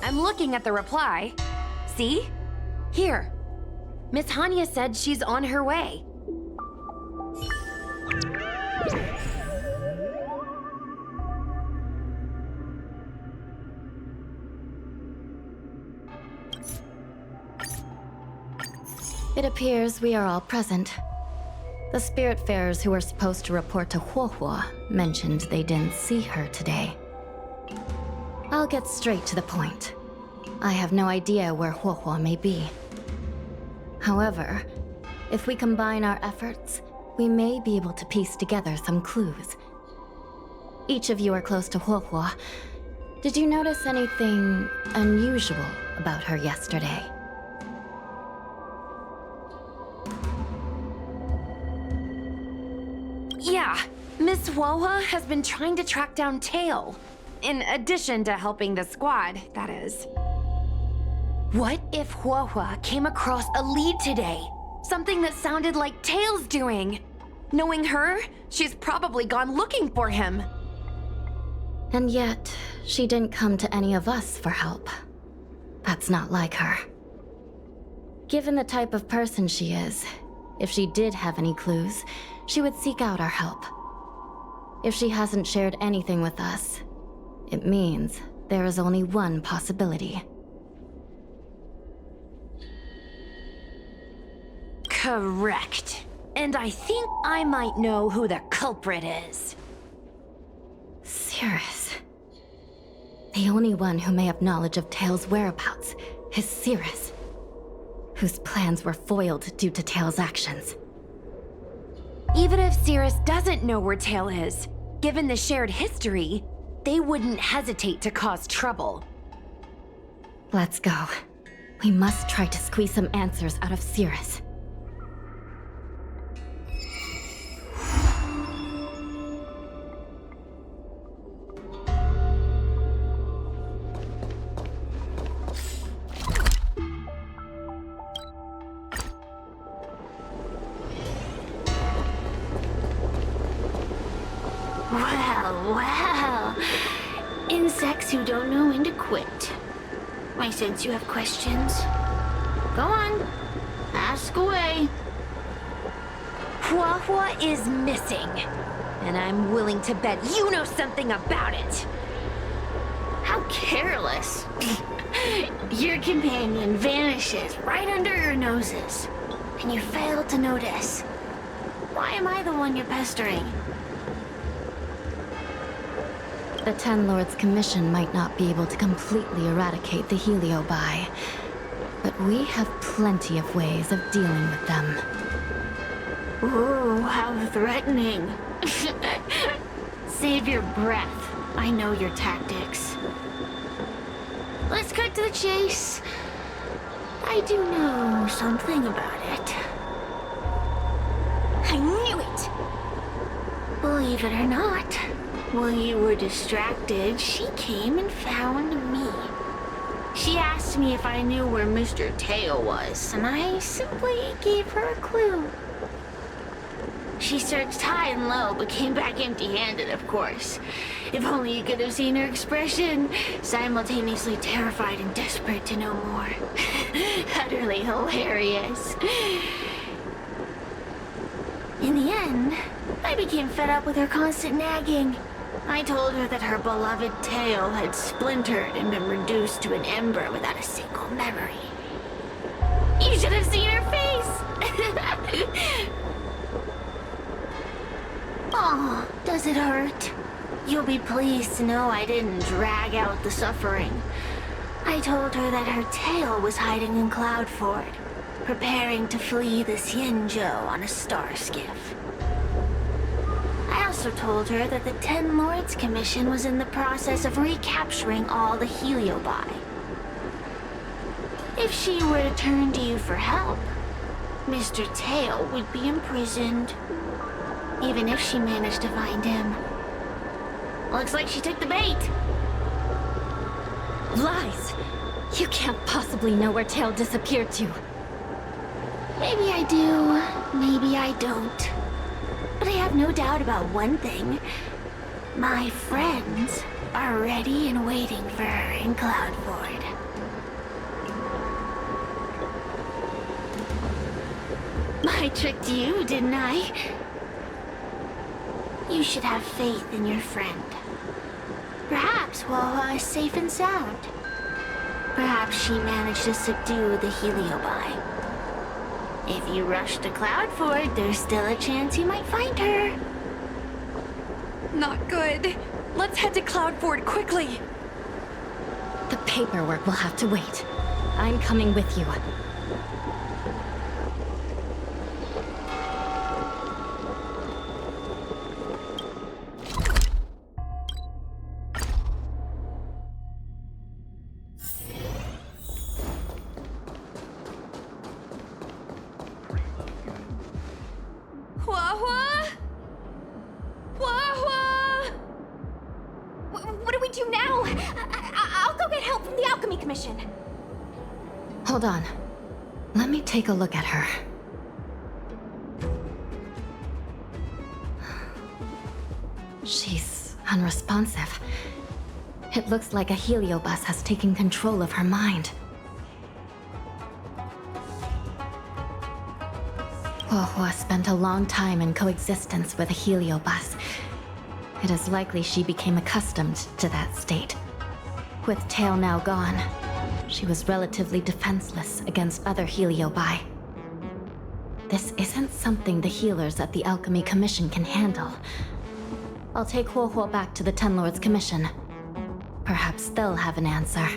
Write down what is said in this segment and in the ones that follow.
I'm looking at the reply. See? Here. Miss Hanya said she's on her way. It appears we are all present. The Spiritfarers who were supposed to report to Huohuo mentioned they didn't see her today. I'll get straight to the point. I have no idea where Huohuo may be. However, if we combine our efforts, we may be able to piece together some clues. Each of you are close to Huohuo. Did you notice anything unusual about her yesterday? Yeah, Miss Huohua has been trying to track down Tail. In addition to helping the squad, that is. What if Huohua came across a lead today? Something that sounded like Tail's doing. Knowing her, she's probably gone looking for him. And yet, she didn't come to any of us for help. That's not like her. Given the type of person she is, if she did have any clues, she would seek out our help. If she hasn't shared anything with us, it means there is only one possibility. Correct. And I think I might know who the culprit is. Cirrus. The only one who may have knowledge of Tail's whereabouts is Cirrus, whose plans were foiled due to Tail's actions. Even if Cirrus doesn't know where Tail is, given the shared history, they wouldn't hesitate to cause trouble. Let's go. We must try to squeeze some answers out of Cirrus. Well. Insects who don't know when to quit. I sense you have questions. Go on. Ask away. Huohuo is missing. And I'm willing to bet you know something about it. How careless. Your companion vanishes right under your noses. And you fail to notice. Why am I the one you're pestering? The Ten Lords' commission might not be able to completely eradicate the Heliobi, but we have plenty of ways of dealing with them. Ooh, how threatening. Save your breath. I know your tactics. Let's cut to the chase. I do know something about it. I knew it! Believe it or not, while you were distracted, she came and found me. She asked me if I knew where Mr. Tail was, and I simply gave her a clue. She searched high and low, but came back empty-handed, of course. If only you could have seen her expression, simultaneously terrified and desperate to know more. Utterly hilarious. In the end, I became fed up with her constant nagging. I told her that her beloved Tail had splintered and been reduced to an ember without a single memory. You should have seen her face! Oh, does it hurt? You'll be pleased to know I didn't drag out the suffering. I told her that her tail was hiding in Cloudford, preparing to flee the Xianzhou on a star skiff. I also told her that the Ten Lords Commission was in the process of recapturing all the Heliobi. If she were to turn to you for help, Mr. Tail would be imprisoned. Even if she managed to find him. Looks like she took the bait. Lies! You can't possibly know where Tail disappeared to. Maybe I do, maybe I don't. But I have no doubt about one thing. My friends are ready and waiting for her in Cloudford. I tricked you, didn't I? You should have faith in your friend. Perhaps Wawa is safe and sound. Perhaps she managed to subdue the Heliobi. If you rush to Cloudford, there's still a chance you might find her. Not good. Let's head to Cloudford quickly. The paperwork will have to wait. I'm coming with you. Wawa? Wawa? What do we do now? I'll go get help from the Alchemy Commission. Hold on. Let me take a look at her. She's unresponsive. It looks like a heliobus has taken control of her mind. Huohuo spent a long time in coexistence with a heliobus. It is likely she became accustomed to that state. With Tail now gone, she was relatively defenseless against other heliobi. This isn't something the healers at the Alchemy Commission can handle. I'll take Huohuo back to the Ten Lords Commission. Perhaps they'll have an answer.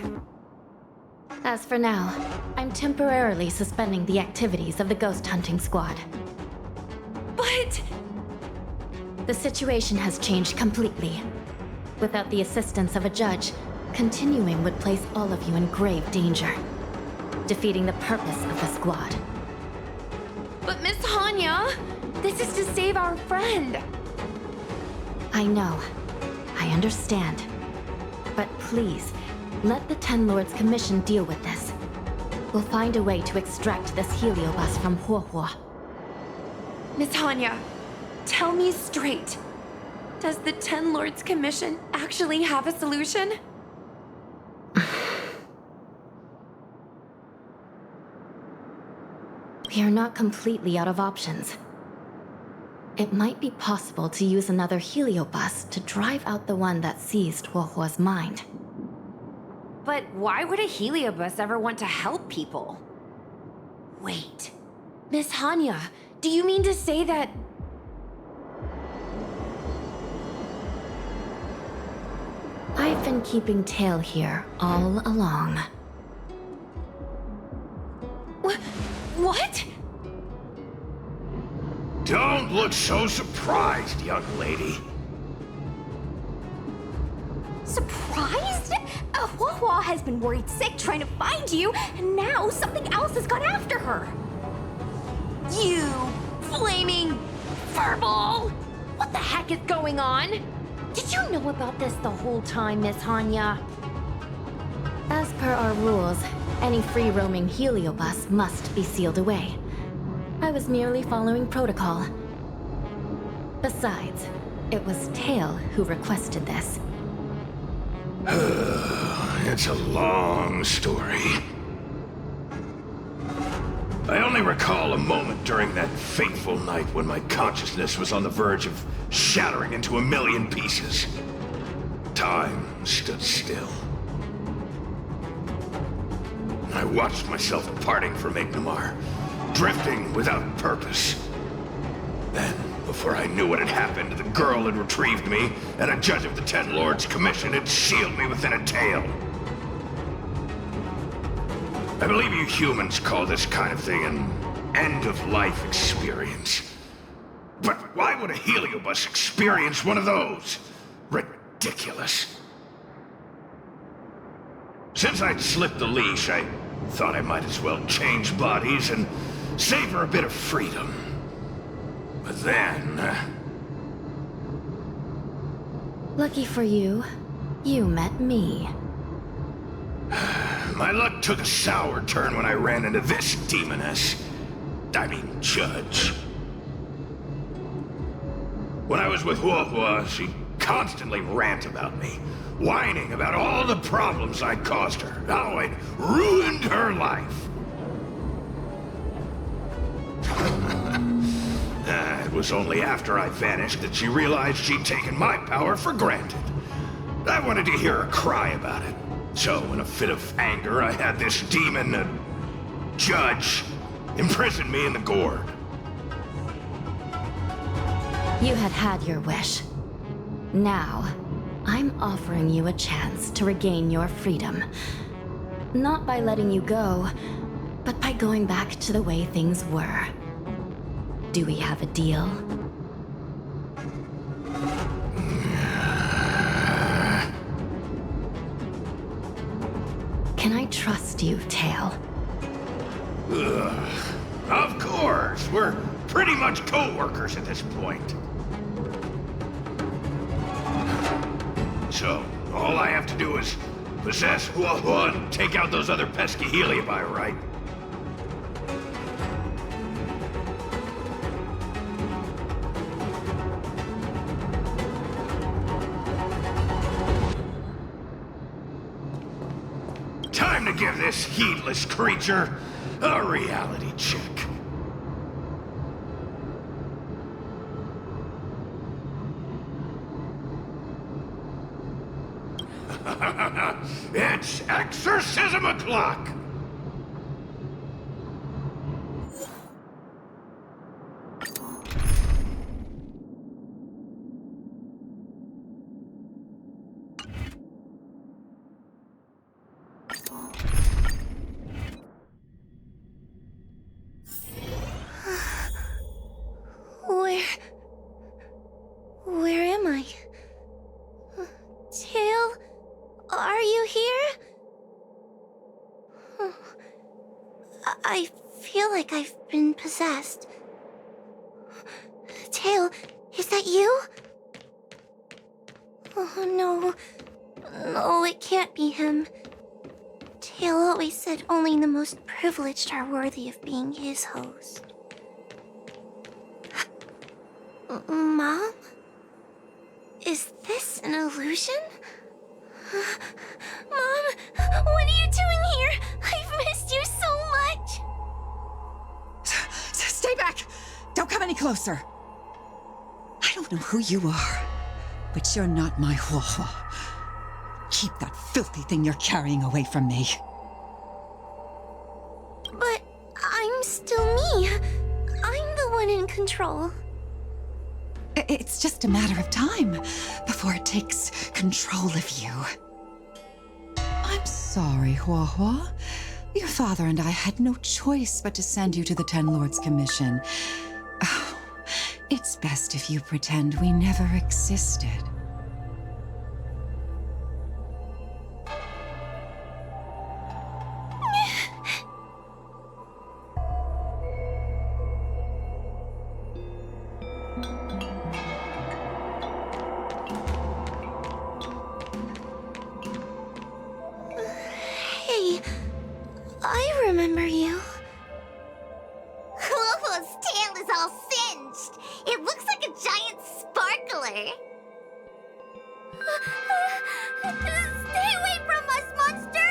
As for now, I'm temporarily suspending the activities of the ghost hunting squad. But... The situation has changed completely. Without the assistance of a judge, continuing would place all of you in grave danger, defeating the purpose of the squad. But Miss Hanya, this is to save our friend. I know. I understand. But please, let the Ten Lords Commission deal with this. We'll find a way to extract this heliobus from Huohuo. Miss Hanya, tell me straight. Does the Ten Lords Commission actually have a solution? We are not completely out of options. It might be possible to use another heliobus to drive out the one that seized Huohuo's mind. But why would a heliobus ever want to help people? Wait. Miss Hanya, do you mean to say that... I've been keeping Tail here all along. What? Don't look so surprised, young lady. Surprised? Huohuo has been worried sick trying to find you, and now something else has gone after her. You flaming furball! What the heck is going on? Did you know about this the whole time, Miss Hanya? As per our rules, any free-roaming heliobus must be sealed away. I was merely following protocol. Besides, it was Tail who requested this. It's a long story. I only recall a moment during that fateful night when my consciousness was on the verge of shattering into a million pieces. Time stood still. I watched myself departing from Ignamar, drifting without purpose. Then, before I knew what had happened, the girl had retrieved me, and a judge of the Ten Lords Commission had sealed me within a tail. I believe you humans call this kind of thing an end-of-life experience. But why would a heliobus experience one of those? Ridiculous. Since I'd slipped the leash, I thought I might as well change bodies and savor a bit of freedom. But then... Lucky for you, you met me. my luck took a sour turn when I ran into this demoness. I mean, judge. When I was with Huohuo, she constantly rant about me, whining about all the problems I'd caused her, how I'd ruined her life. was only after I vanished that she realized she'd taken my power for granted. I wanted to hear her cry about it. So, in a fit of anger, I had this demon, judge, imprison me in the gourd. You had had your wish. Now, I'm offering you a chance to regain your freedom. Not by letting you go, but by going back to the way things were. Do we have a deal? Can I trust you, Tail? Ugh. Of course! We're pretty much co-workers at this point. So, all I have to do is possess Hua Hua and take out those other pesky Heliobi, right? Time to give this heedless creature a reality check. It's exorcism o'clock! Where am I? Tail, are you here? I feel like I've been possessed. Tail, is that you? Oh no. No, it can't be him. Tail always said only the most privileged are worthy of being his host. Mom? Is this an illusion? Mom, what are you doing here? I've missed you so much! Stay back! Don't come any closer! I don't know who you are, but you're not my Hua Hua. Keep that filthy thing you're carrying away from me. But I'm still me. I'm the one in control. It's just a matter of time before it takes control of you. I'm sorry, Hua Hua. Your father and I had no choice but to send you to the Ten Lords Commission. Oh, it's best if you pretend we never existed. Hey, I remember you. Huahua's tail is all singed. It looks like a giant sparkler. Stay away from us, monster!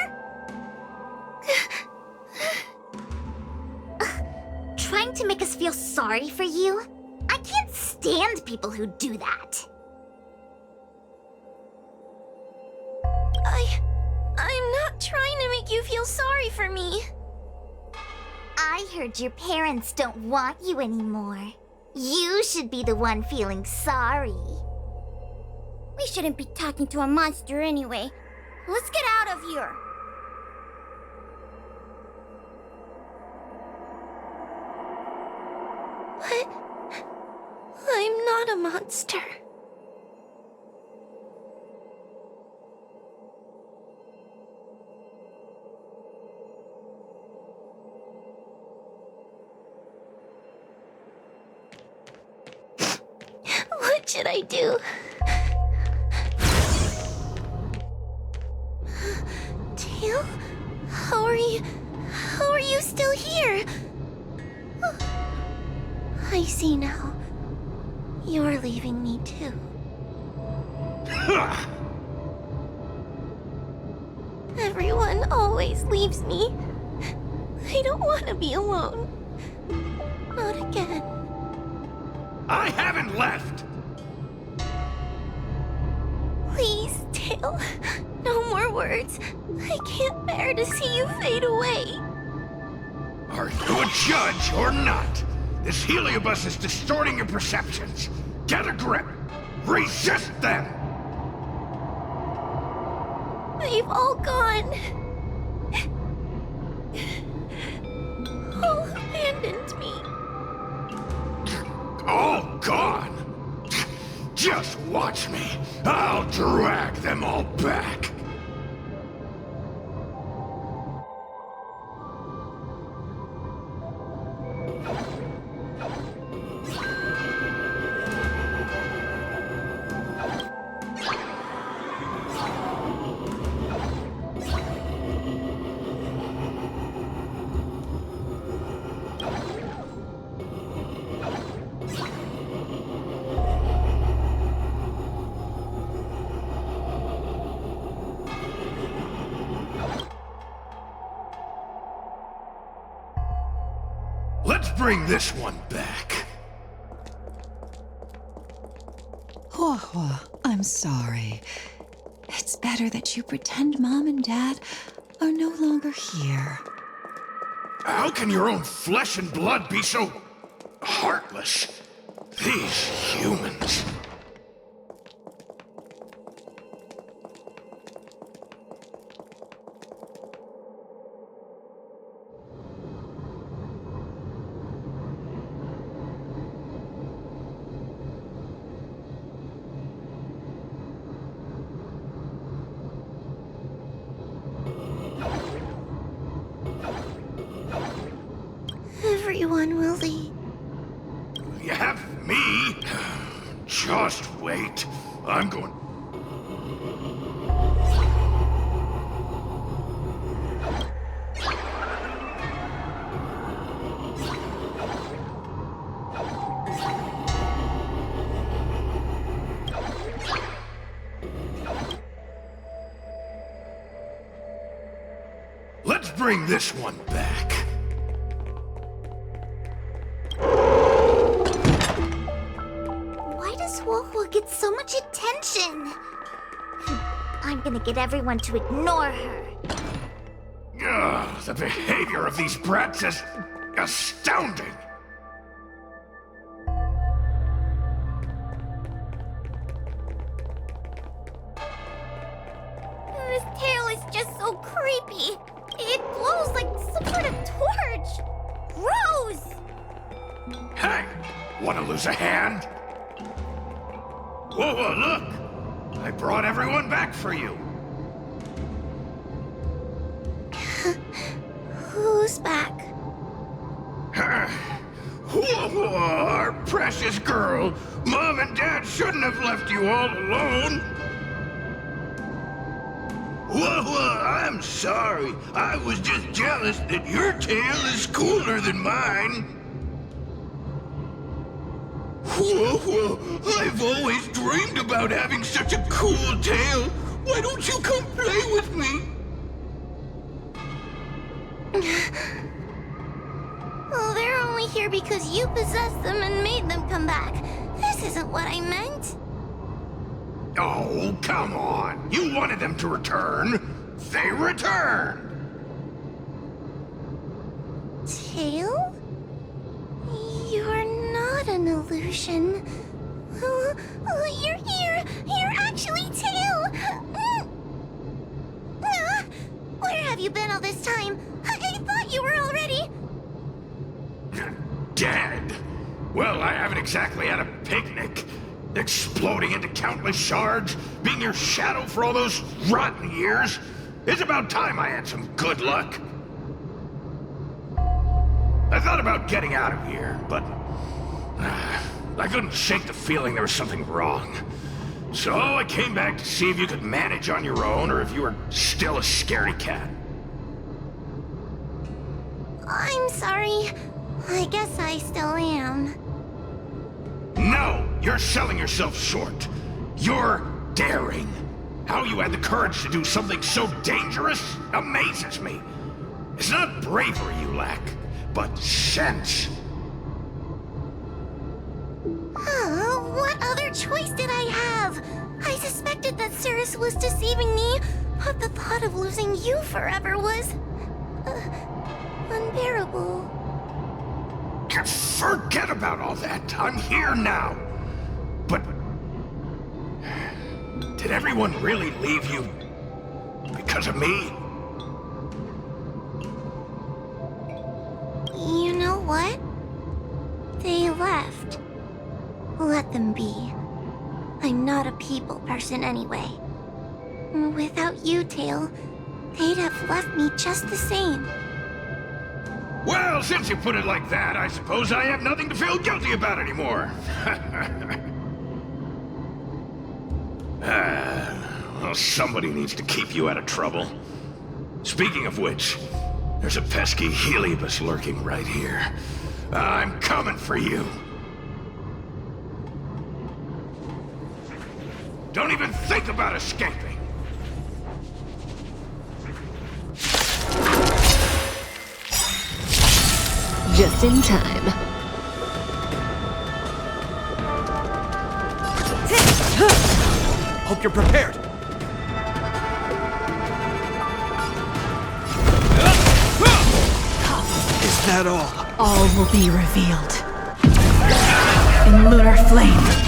Trying to make us feel sorry for you? I can't stand people who do that. I'm not trying to make you feel sorry for me. I heard your parents don't want you anymore. You should be the one feeling sorry. We shouldn't be talking to a monster anyway. Let's get out of here. But I'm not a monster. What should I do? Tail? How are you still here? I see now. You're leaving me too. Everyone always leaves me. I don't want to be alone. Not again. I haven't left! Please, Tail. No more words. I can't bear to see you fade away. Are you a judge or not? This heliobus is distorting your perceptions. Get a grip. Resist them! They've all gone. All abandoned me. All gone? Just watch me. I'll drag them all back. Let's bring this one back. Hua Hua, I'm sorry. It's better that you pretend Mom and Dad are no longer here. How can your own flesh and blood be so heartless? These humans. Everyone will leave. You have me? Just wait. I'm going... Let's bring this one back. Why does Wohua get so much attention? I'm gonna get everyone to ignore her. Ugh, the behavior of these brats is astounding. This tail is just so creepy. It glows like some sort of torch. Gross! Hey, wanna lose a hand? Whoa, whoa, look! I brought everyone back for you. Who's back? Whoa, whoa, our precious girl. Mom and Dad shouldn't have left you all alone. Whoa, whoa, I'm sorry. I was just jealous that your tail is cooler than mine. Whoa, whoa, I've always dreamed about having such a cool tail. Why don't you come play with me? Well, they're only here because you possessed them and made them come back. This isn't what I meant. Oh, come on. You wanted them to return. They returned. Tail? You're not an illusion. Oh, you're here! You're actually Tail! Where have you been all this time? I thought you were already... Dead. Well, I haven't exactly had a picnic. Exploding into countless shards, being your shadow for all those rotten years. It's about time I had some good luck. I thought about getting out of here, but I couldn't shake the feeling there was something wrong. So I came back to see if you could manage on your own or if you were still a scaredy cat. I'm sorry. I guess I still am. No! You're selling yourself short. You're daring. How you had the courage to do something so dangerous amazes me. It's not bravery you lack, but sense. What other choice did I have? I suspected that Cirrus was deceiving me, but the thought of losing you forever was... unbearable. Forget about all that. I'm here now. But... did everyone really leave you because of me? You know what? They left. Let them be. I'm not a people person anyway. Without you, Tail, they'd have left me just the same. Well, since you put it like that, I suppose I have nothing to feel guilty about anymore. Well, somebody needs to keep you out of trouble. Speaking of which, there's a pesky Heliobus lurking right here. I'm coming for you. Don't even think about escaping. Just in time. Hope you're prepared. Is that all? All will be revealed. In lunar flame.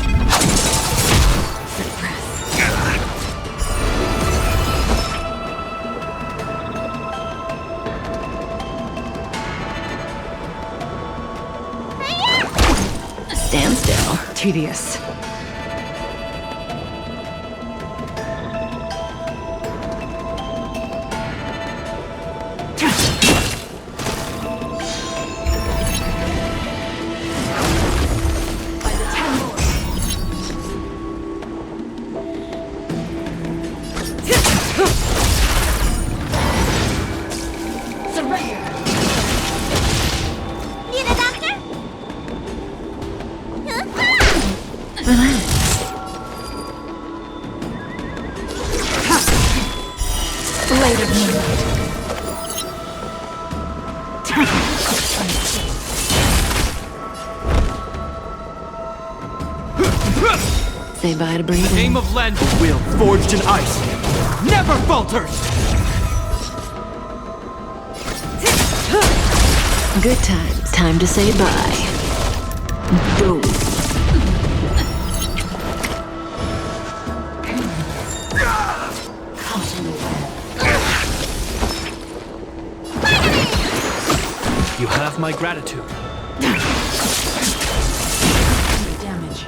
Stand still. Tedious. Say bye to breathing. Name of land will forged in ice. Never falters! Good times. Time to say bye. Boom. You have my gratitude. Damage.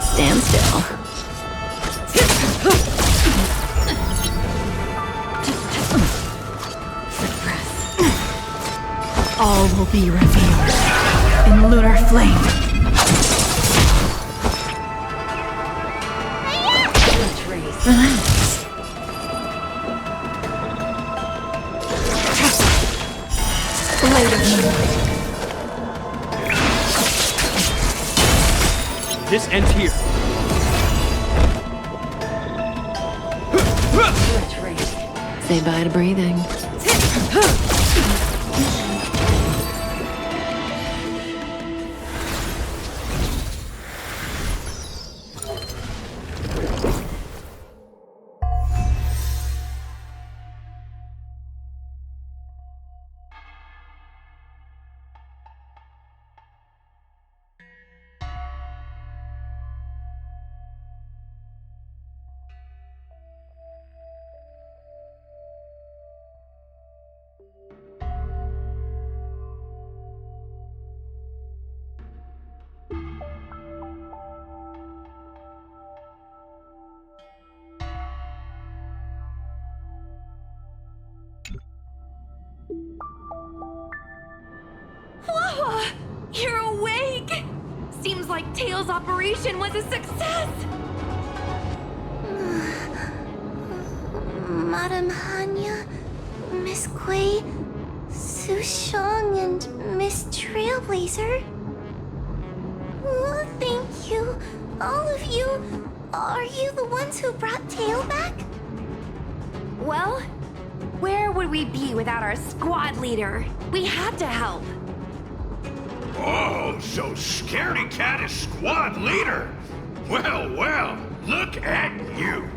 Stand still. All will be revealed. In lunar flame. Relax. This ends here. Say bye to breathing. Wawa! You're awake! Seems like Tail's operation was a success! Madame Hanya, Miss Kuei, Sushong, and Miss Trailblazer. Oh, thank you, all of you. Are you the ones who brought Tail back? Well, where would we be without our squad leader? We had to help. Oh, so Scaredy Cat is squad leader. Well, well, look at you.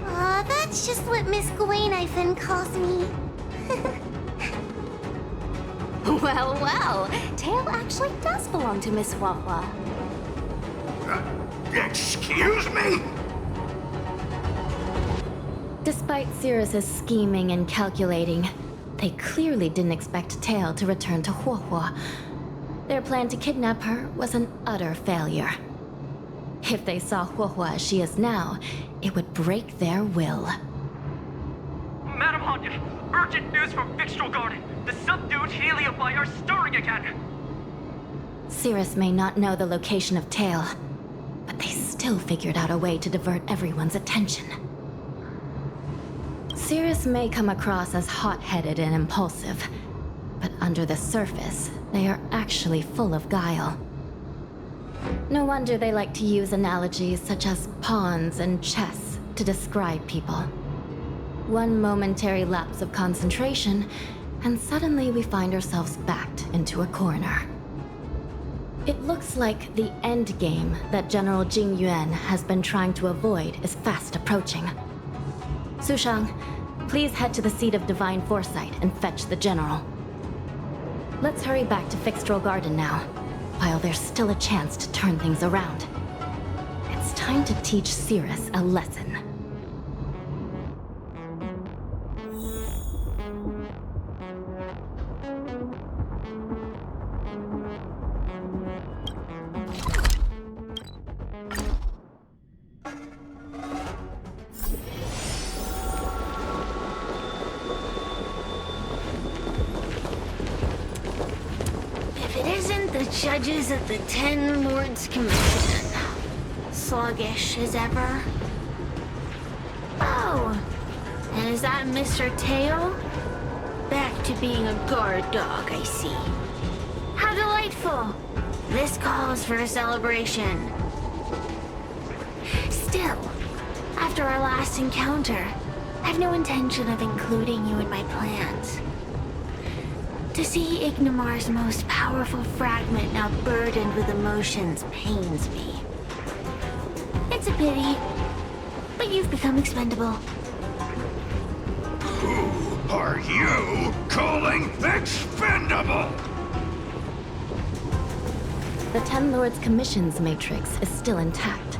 Aw, that's just what Miss Gwaynifin calls me. Well, well, Tail actually does belong to Miss Wawa. Excuse me? Despite Cirrus's scheming and calculating, they clearly didn't expect Tail to return to Huohua. Their plan to kidnap her was an utter failure. If they saw Huohua as she is now, it would break their will. Madam Hanya, urgent news from Victual Garden. The subdued Heliobi are stirring again. Cirrus may not know the location of Tail, but they still figured out a way to divert everyone's attention. Cirrus may come across as hot-headed and impulsive, but under the surface, they are actually full of guile. No wonder they like to use analogies such as pawns and chess to describe people. One momentary lapse of concentration, and suddenly we find ourselves backed into a corner. It looks like the end game that General Jing Yuan has been trying to avoid is fast approaching. Sushang, please head to the seat of Divine Foresight and fetch the General. Let's hurry back to Fixtral Garden now, while there's still a chance to turn things around. It's time to teach Cirrus a lesson. Judges at the Ten Lords Commission. Sluggish as ever. Oh, and is that Mr. Tail? Back to being a guard dog, I see. How delightful! This calls for a celebration. Still, after our last encounter, I have no intention of including you in my plans. To see Ignimar's most powerful fragment now burdened with emotions pains me. It's a pity, but you've become expendable. Who are you calling expendable? The Ten Lords Commission's matrix is still intact.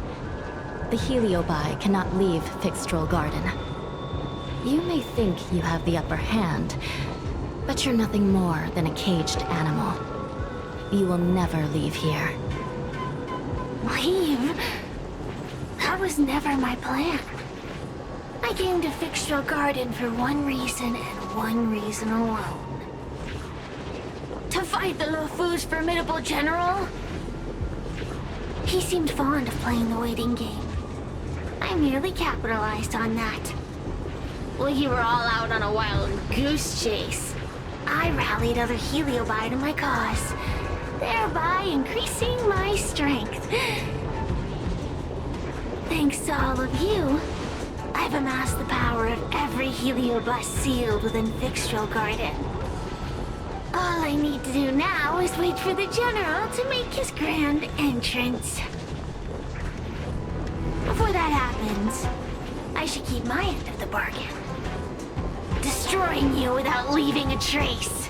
The Heliobi cannot leave Fixtral Garden. You may think you have the upper hand, but you're nothing more than a caged animal. You will never leave here. Leave? That was never my plan. I came to Fixtral Garden for one reason and one reason alone. To fight the Luofu's formidable general? He seemed fond of playing the waiting game. I merely capitalized on that. While you were all out on a wild goose chase, I rallied other Heliobi to my cause, thereby increasing my strength. Thanks to all of you, I've amassed the power of every Heliobus sealed within Fixtral Garden. All I need to do now is wait for the General to make his grand entrance. Before that happens, I should keep my end of the bargain. Destroying you without leaving a trace.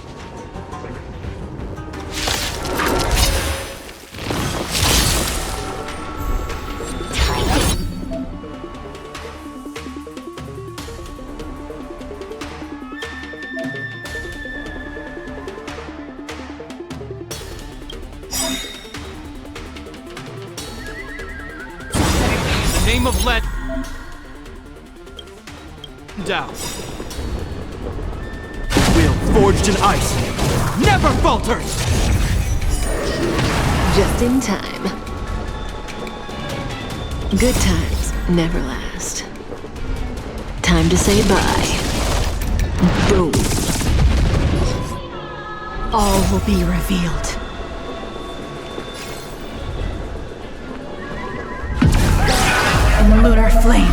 Name of Let down. Will forged in ice never falters. Just in time. Good times never last. Time to say bye. Boom. All will be revealed. In lunar flame.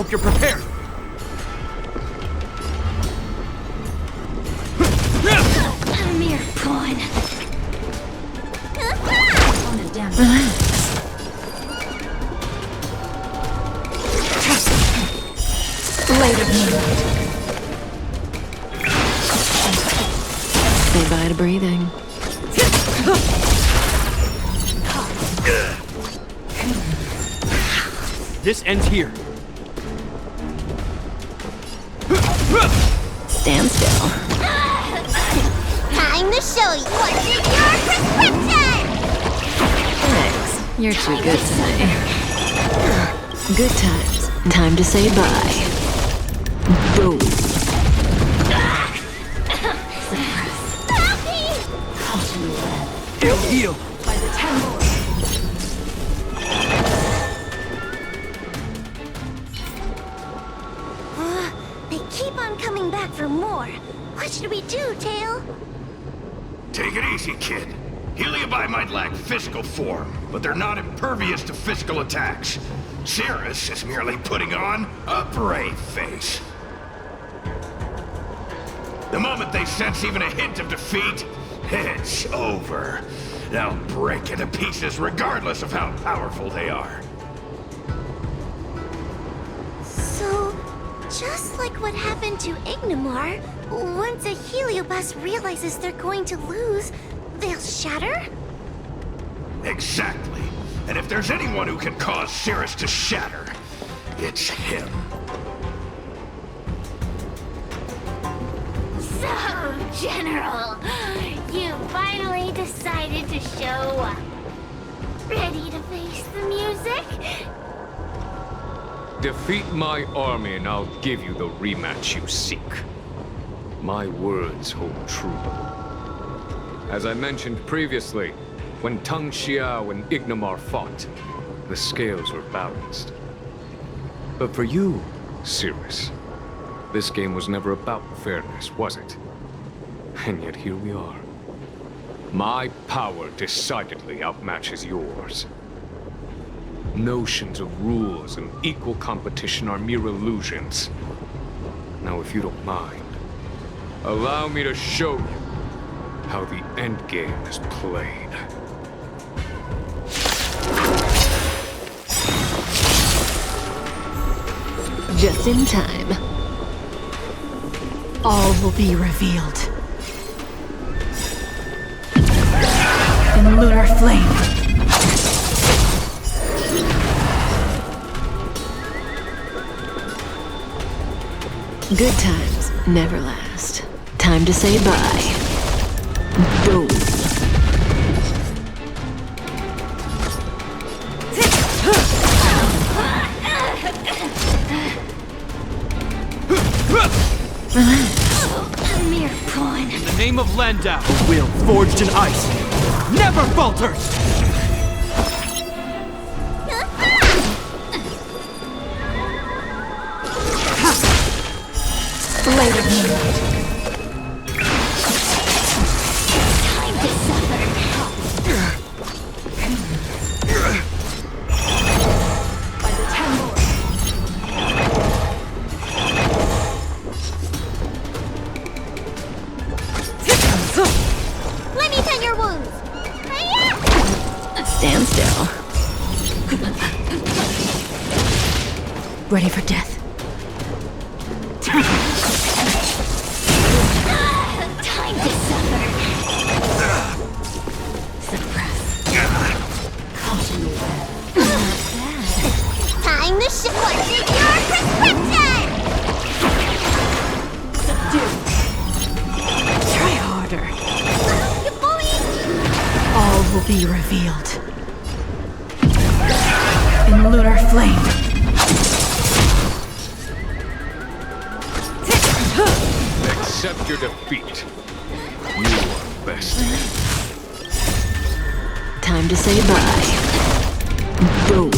Hope you're prepared. A mere pawn. Later moonlight. Say bye to breathing. This ends here. Stand still. Time to show you what's in your prescription! Thanks. You're too good today. Good times. Time to say bye. Boom. It'll heal. They keep on coming back for more. What should we do, Tail? Take it easy, kid. Heliobi might lack physical form, but they're not impervious to physical attacks. Cirrus is merely putting on a brave face. The moment they sense even a hint of defeat, it's over. They'll break into pieces regardless of how powerful they are. So, just like what happened to Ignimar, once a Heliobus realizes they're going to lose, they'll shatter? Exactly. And if there's anyone who can cause Cirrus to shatter, it's him. So, General, you finally decided to show up. Ready to face the music? Defeat my army and I'll give you the rematch you seek. My words hold true. As I mentioned previously, when Tang Xiao and Ignimar fought, the scales were balanced. But for you, Cirrus, this game was never about fairness, was it? And yet here we are. My power decidedly outmatches yours. Notions of rules and equal competition are mere illusions. Now, if you don't mind, allow me to show you how the endgame is played. Just in time. All will be revealed. In lunar flame. Good times never last. Time to say bye. Boom. A mere pawn. In the name of Landau, a will forged in ice never falters! Later moonlight. Time to suffer. By the temple. Let me tend your wounds. Stand still. Ready for death. Time to suffer. Suppress. Caution the web. Time to show what's in your prescription! Subdue. Try harder. You bully! All will be revealed. In lunar flame. Accept your defeat. You are best. Time to say bye. Boom.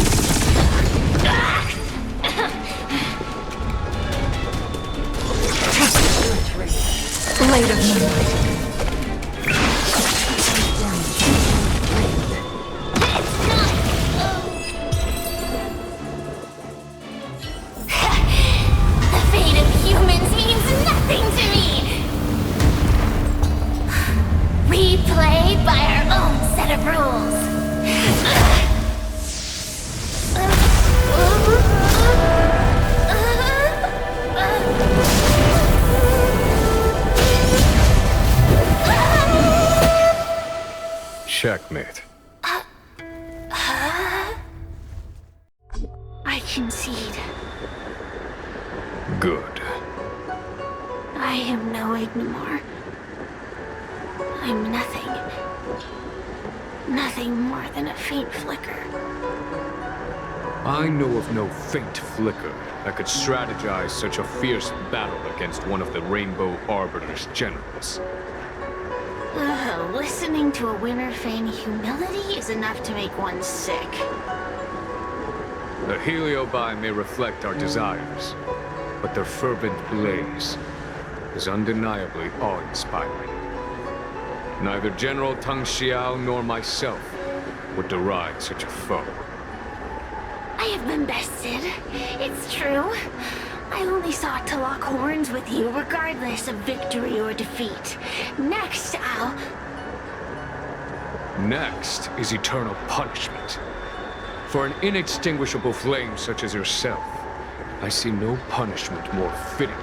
Later moonlight. concede. Good. I am no Ignimar. I'm nothing. Nothing more than a faint flicker. I know of no faint flicker that could strategize such a fierce battle against one of the Rainbow Arbiter's generals. Listening to a winner feign humility is enough to make one sick. The Heliobi may reflect our desires, but their fervent blaze is undeniably awe-inspiring. Neither General Tang Xiao nor myself would deride such a foe. I have been bested. It's true. I only sought to lock horns with you regardless of victory or defeat. Next, Next is eternal punishment. For an inextinguishable flame such as yourself, I see no punishment more fitting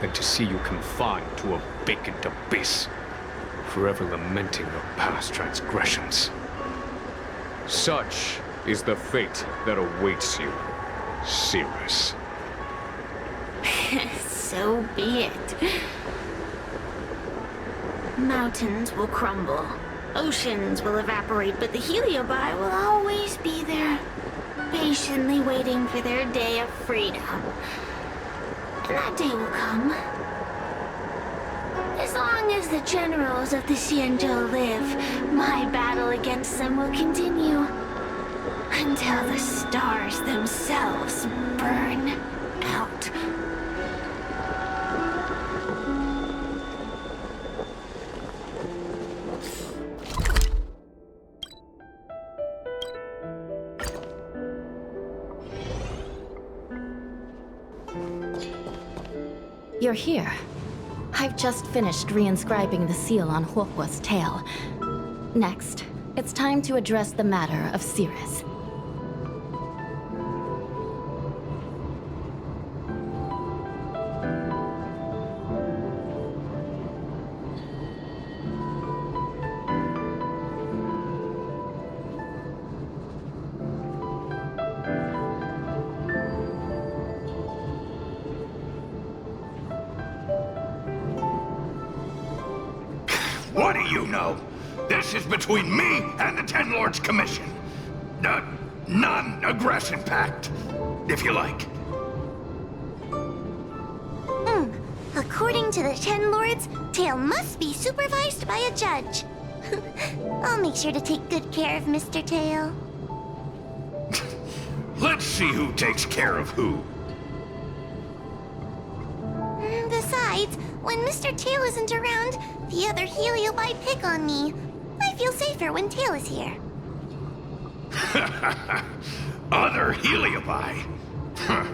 than to see you confined to a vacant abyss, forever lamenting your past transgressions. Such is the fate that awaits you, Cirrus. So be it. Mountains will crumble. Oceans will evaporate, but the Heliobi will always be there, patiently waiting for their day of freedom. And that day will come. As long as the generals of the Xianzhou live, my battle against them will continue. Until the stars themselves burn out. You're here. I've just finished reinscribing the seal on Huohuo's tail. Next, it's time to address the matter of Cirrus. What do you know? This is between me and the Ten Lords Commission. A non-aggression pact, if you like. According to the Ten Lords, Tail must be supervised by a judge. I'll make sure to take good care of Mr. Tail. Let's see who takes care of who. Besides, when Mr. Tail isn't around, the other Heliobi pick on me. I feel safer when Tail is here. Other Heliobi? Huh.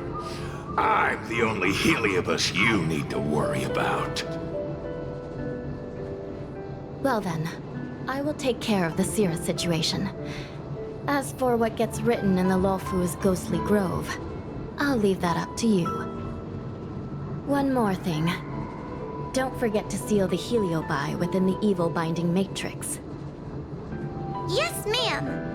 I'm the only Heliobus you need to worry about. Well then, I will take care of the Cirrus situation. As for what gets written in the Luofu's ghostly grove, I'll leave that up to you. One more thing. Don't forget to seal the Heliobi within the evil binding matrix. Yes, ma'am!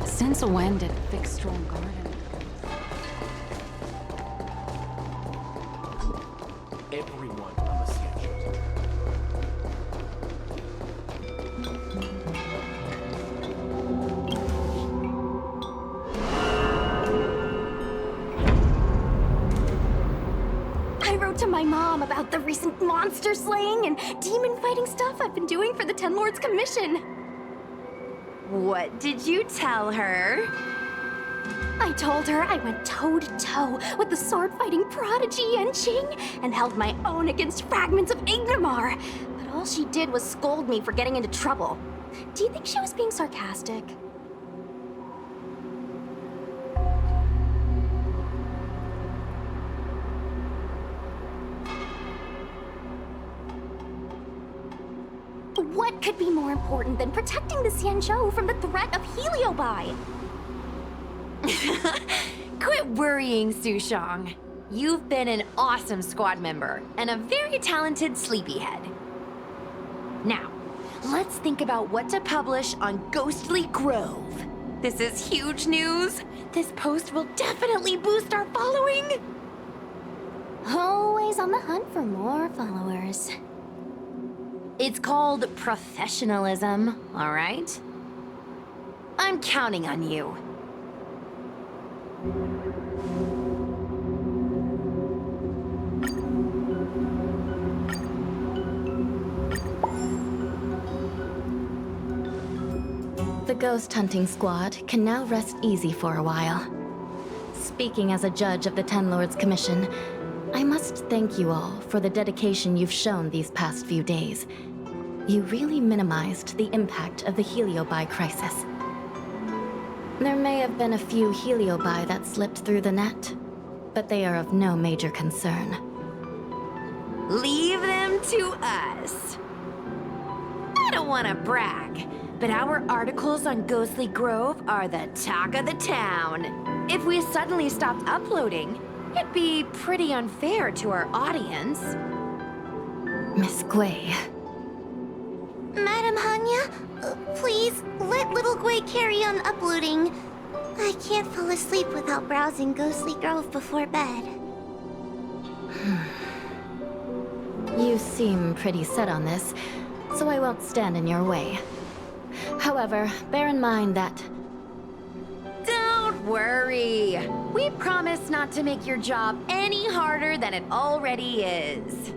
Since when did Fixstrom Garden? Everyone on the Xianzhou. I wrote to my mom about the recent monster slaying and demon fighting stuff I've been doing for the Ten Lords Commission. What did you tell her? I told her I went toe-to-toe with the sword-fighting prodigy Yanqing and held my own against fragments of Ignimar. But all she did was scold me for getting into trouble. Do you think she was being sarcastic? What could be more important than protecting the Xianzhou from the threat of Heliobi? Quit worrying, Sushong. You've been an awesome squad member and a very talented sleepyhead. Now, let's think about what to publish on Ghostly Grove. This is huge news. This post will definitely boost our following. Always on the hunt for more followers. It's called professionalism, all right? I'm counting on you. The ghost hunting squad can now rest easy for a while. Speaking as a judge of the Ten Lords Commission, I must thank you all for the dedication you've shown these past few days. You really minimized the impact of the Heliobi crisis. There may have been a few Heliobi that slipped through the net, but they are of no major concern. Leave them to us. I don't want to brag, but our articles on Ghostly Grove are the talk of the town. If we suddenly stopped uploading, it'd be pretty unfair to our audience. Miss Gui. Madam Hanya, please let little Gui carry on uploading. I can't fall asleep without browsing Ghostly Grove before bed. You seem pretty set on this, so I won't stand in your way. However, bear in mind that... Don't worry. We promise not to make your job any harder than it already is.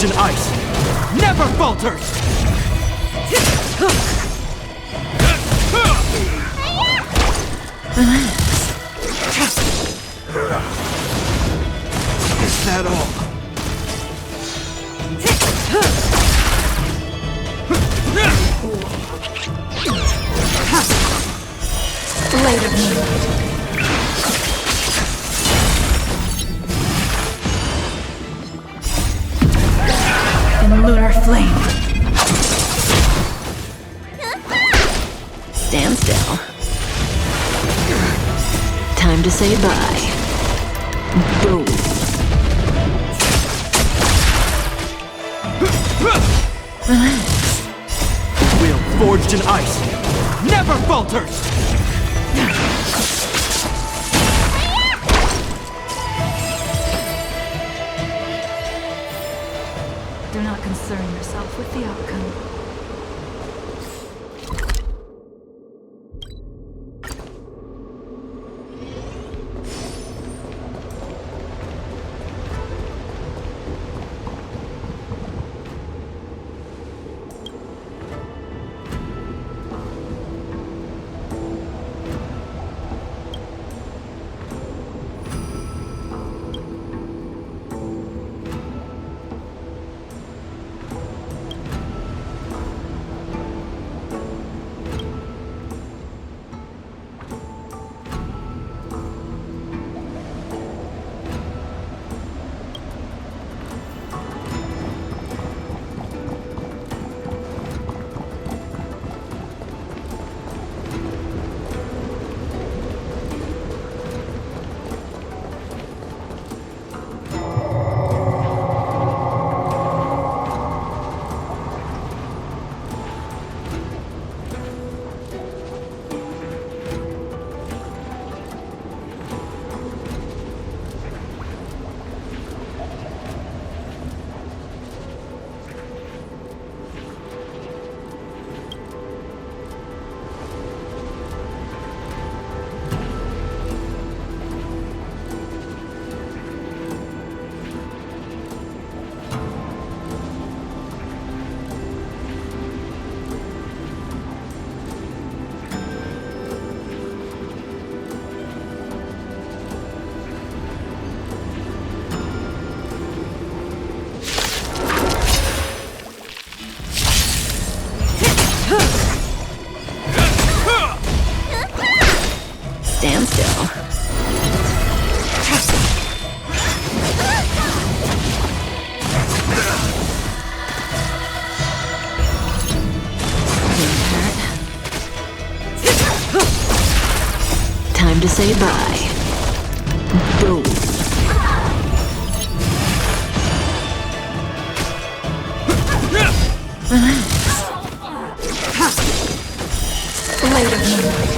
and ice never falters! Is that all? Later, moonlight. In lunar flame. Stand still. Time to say bye. Boom. Relax. Will forged in ice never falters! Do not concern yourself with the outcome. Stand still. Time to say bye. Boom. Relax. Later, moonlight.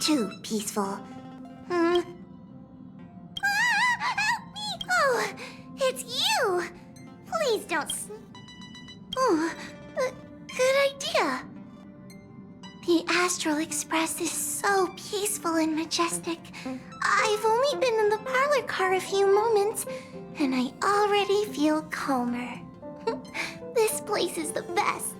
too peaceful. Help me! Oh, it's you! Please don't Oh, good idea. The Astral Express is so peaceful and majestic. I've only been in the parlor car a few moments, and I already feel calmer. This place is the best.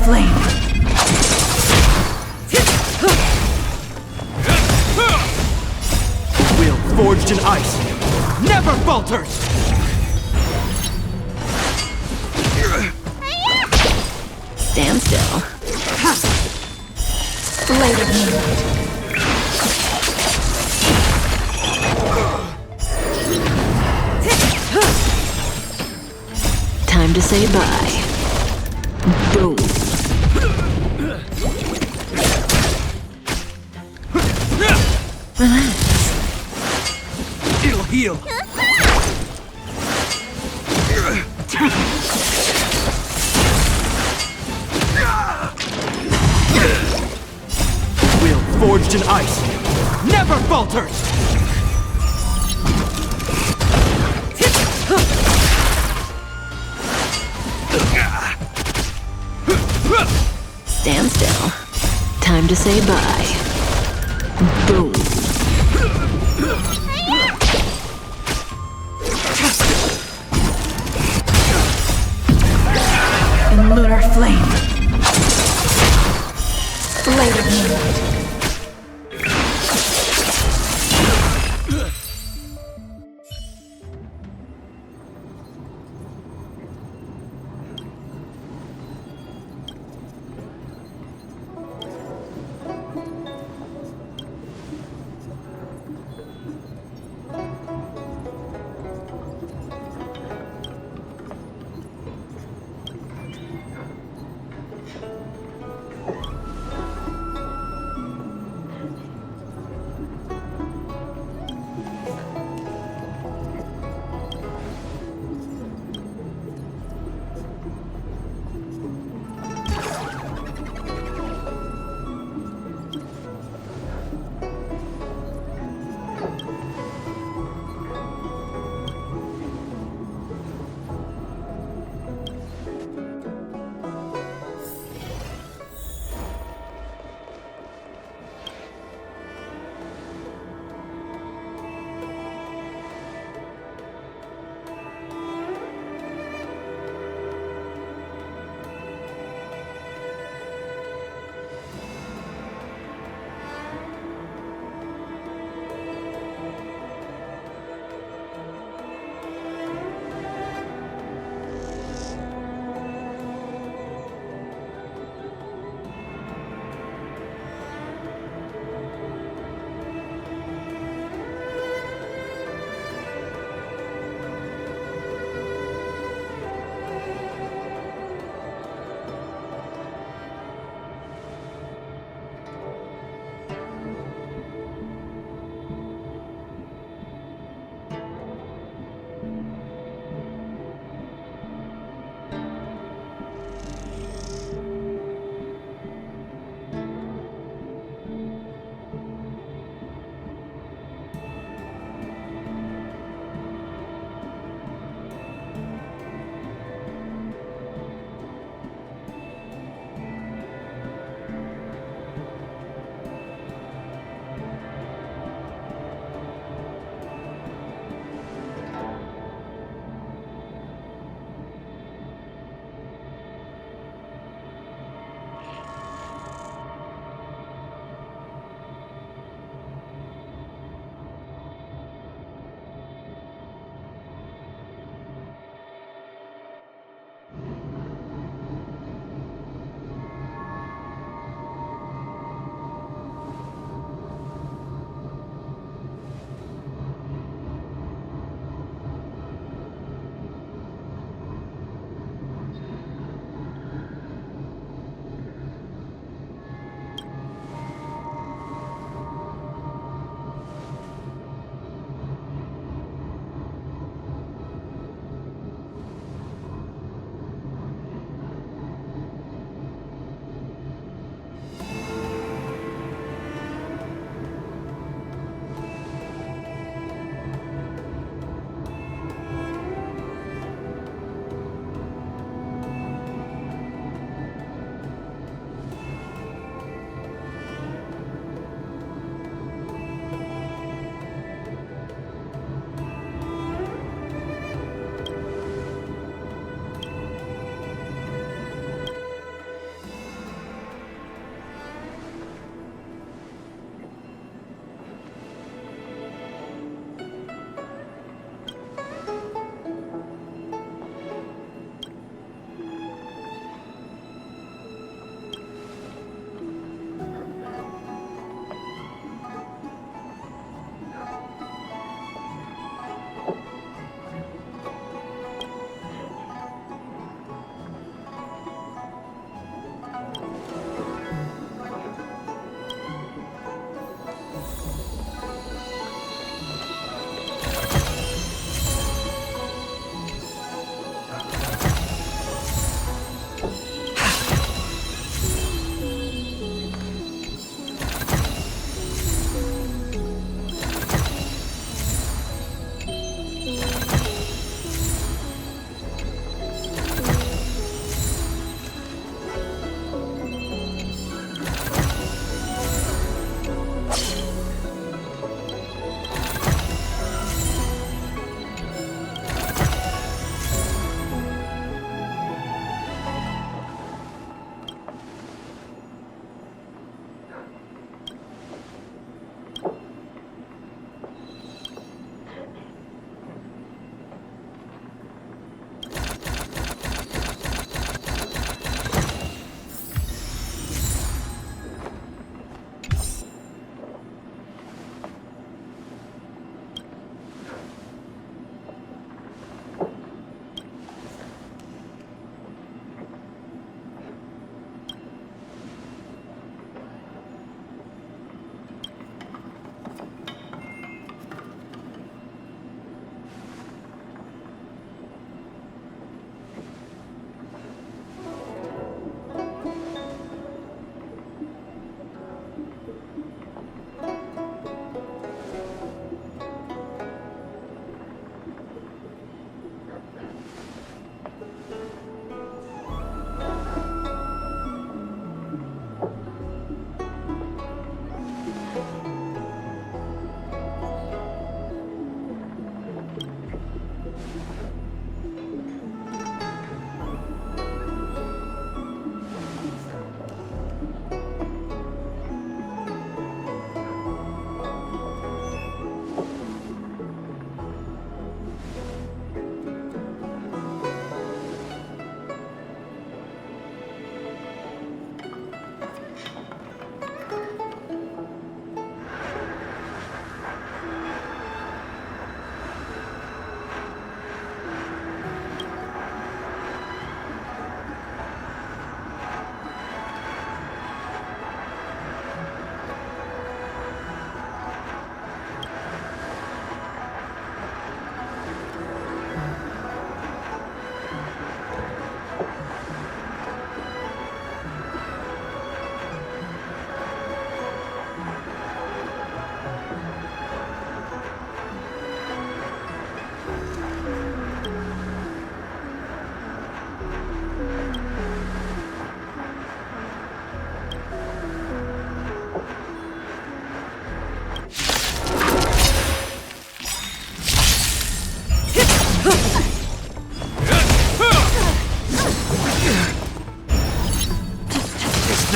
flame. Will forged in ice never falters! Stand still. Blade of moonlight. Time to say bye. Boom. Relax. It'll heal. Will forged in ice never falters! Stand still. Time to say bye. Boom. In lunar flame. Blade of moonlight.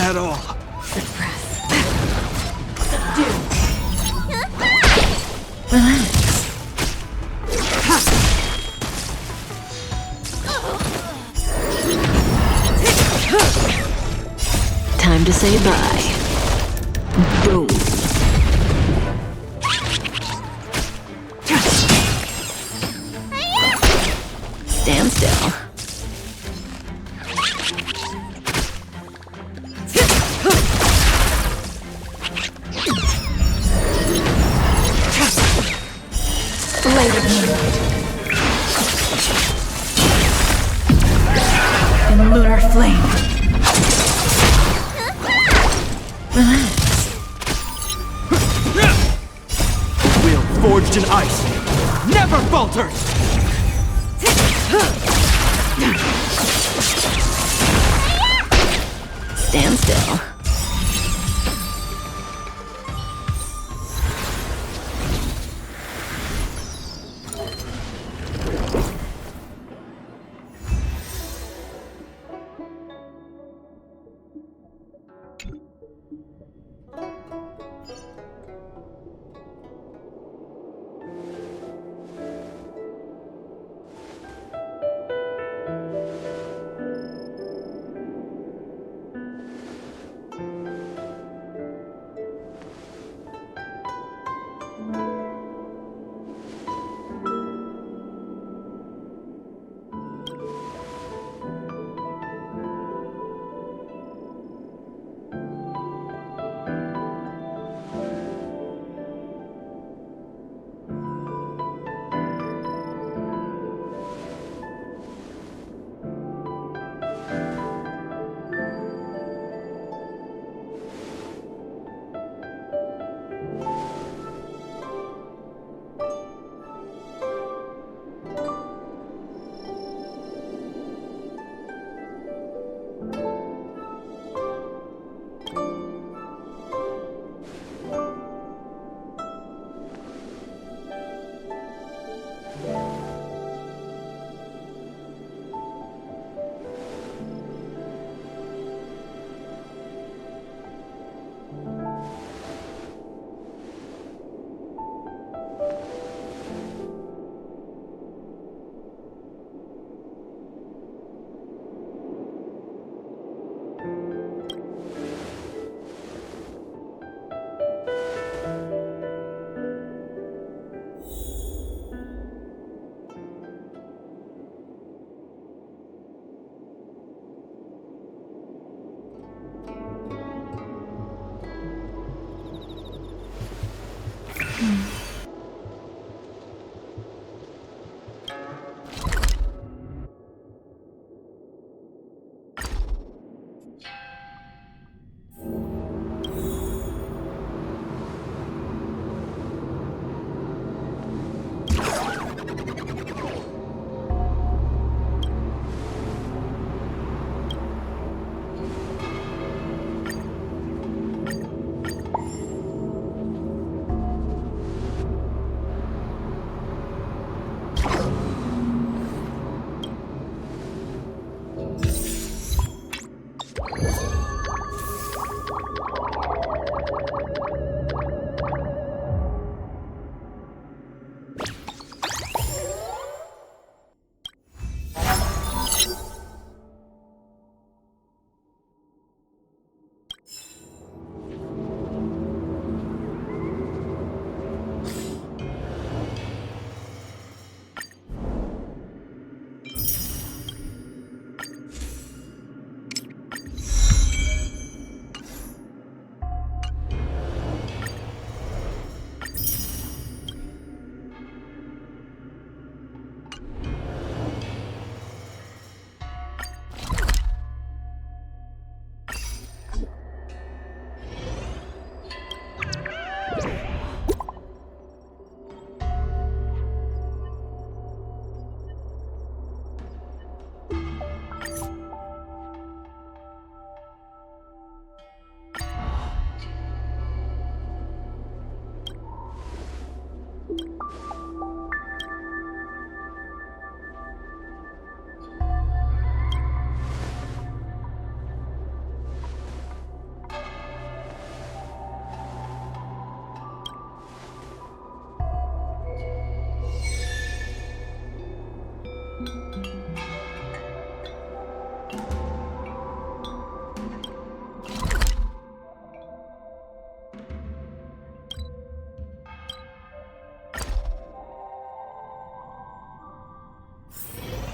at all. Suppress. Subdue. Relax. Time to say bye. Boom. Stand still. Later. In lunar flame. Relax. Will forged in ice never falters! Stand still.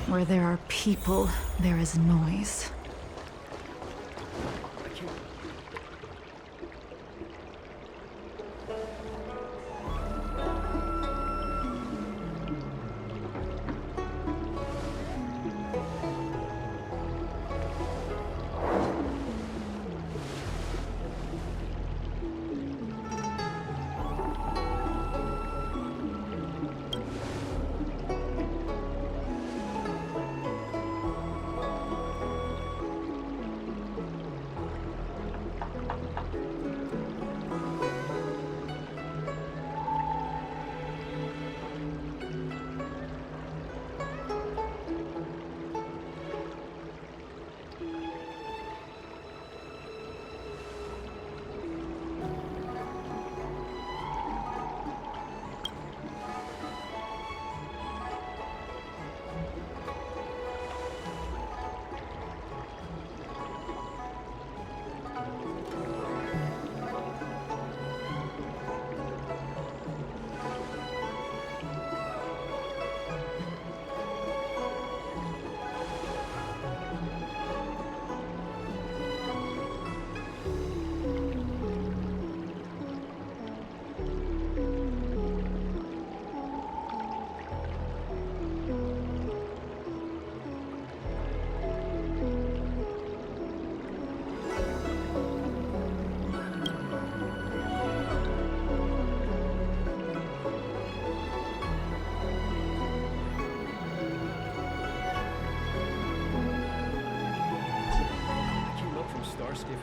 Where there are people, there is noise.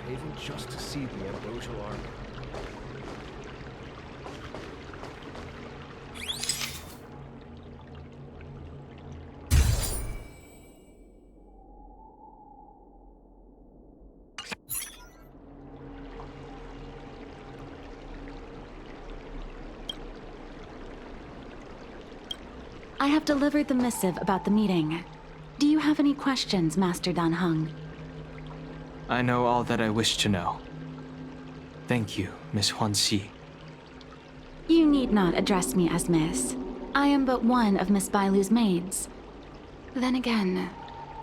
Haven just to see the Ambrosial army. I have delivered the missive about the meeting. Do you have any questions, Master Dan Heng? I know all that I wish to know. Thank you, Miss Huanxi. You need not address me as Miss. I am but one of Miss Bailu's maids. Then again,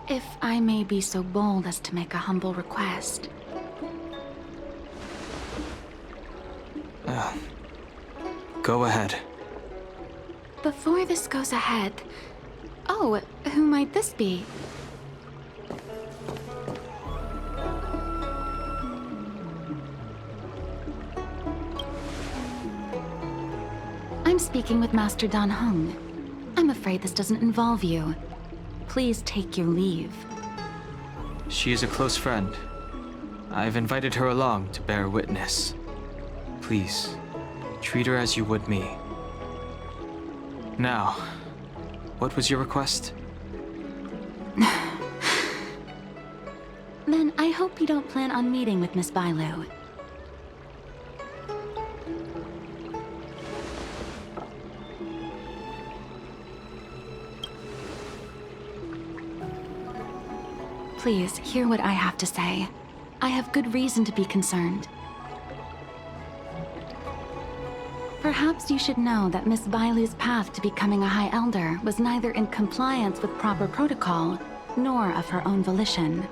if I may be so bold as to make a humble request. Go ahead. Before this goes ahead... Oh, who might this be? I'm speaking with Master Dan Heng. I'm afraid this doesn't involve you. Please take your leave. She is a close friend. I've invited her along to bear witness. Please, treat her as you would me. Now, what was your request? Then I hope you don't plan on meeting with Miss Bailu. Please, hear what I have to say. I have good reason to be concerned. Perhaps you should know that Miss Bailu's path to becoming a High Elder was neither in compliance with proper protocol, nor of her own volition.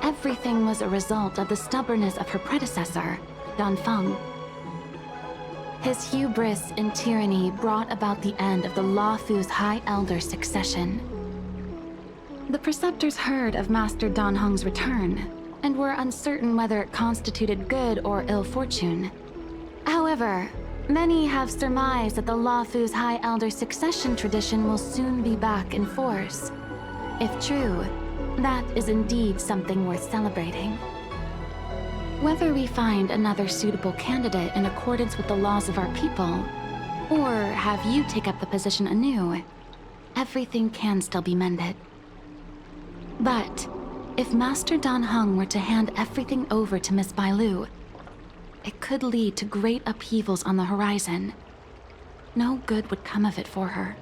Everything was a result of the stubbornness of her predecessor, Dan Feng. His hubris and tyranny brought about the end of the Luofu's High Elder succession. The Preceptors heard of Master Dan Heng's return, and were uncertain whether it constituted good or ill fortune. However, many have surmised that the Luofu's High Elder succession tradition will soon be back in force. If true, that is indeed something worth celebrating. Whether we find another suitable candidate in accordance with the laws of our people, or have you take up the position anew, everything can still be mended. But if Master Dan Heng were to hand everything over to Miss Bailu, it could lead to great upheavals on the horizon. No good would come of it for her.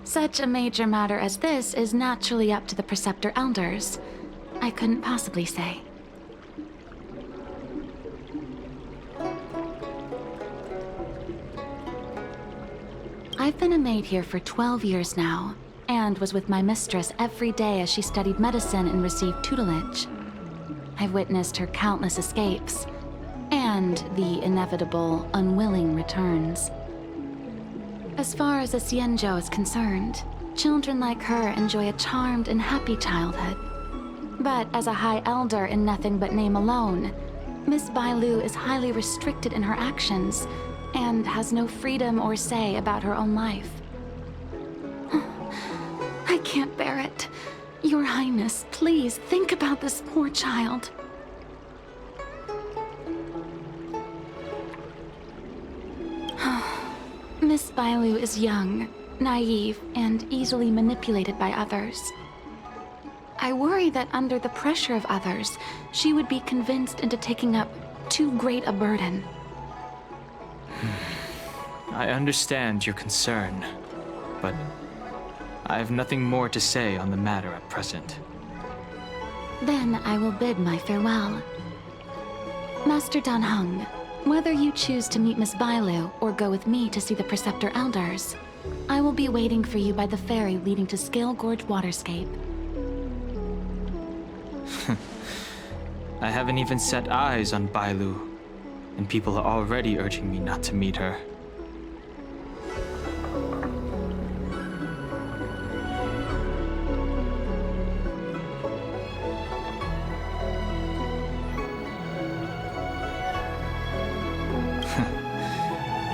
Such a major matter as this is naturally up to the Preceptor Elders. I couldn't possibly say. I've been a maid here for 12 years now, and was with my mistress every day as she studied medicine and received tutelage. I've witnessed her countless escapes, and the inevitable, unwilling returns. As far as a Xianzhou is concerned, children like her enjoy a charmed and happy childhood. But as a High Elder in nothing but name alone, Miss Bailu is highly restricted in her actions, and has no freedom or say about her own life. I can't bear it. Your Highness, please think about this poor child. Miss Bailu is young, naive, and easily manipulated by others. I worry that under the pressure of others, she would be convinced into taking up too great a burden. I understand your concern, but I have nothing more to say on the matter at present. Then I will bid my farewell. Master Dan Heng, whether you choose to meet Miss Bailu or go with me to see the Preceptor Elders, I will be waiting for you by the ferry leading to Scale Gorge Waterscape. I haven't even set eyes on Bailu, and people are already urging me not to meet her.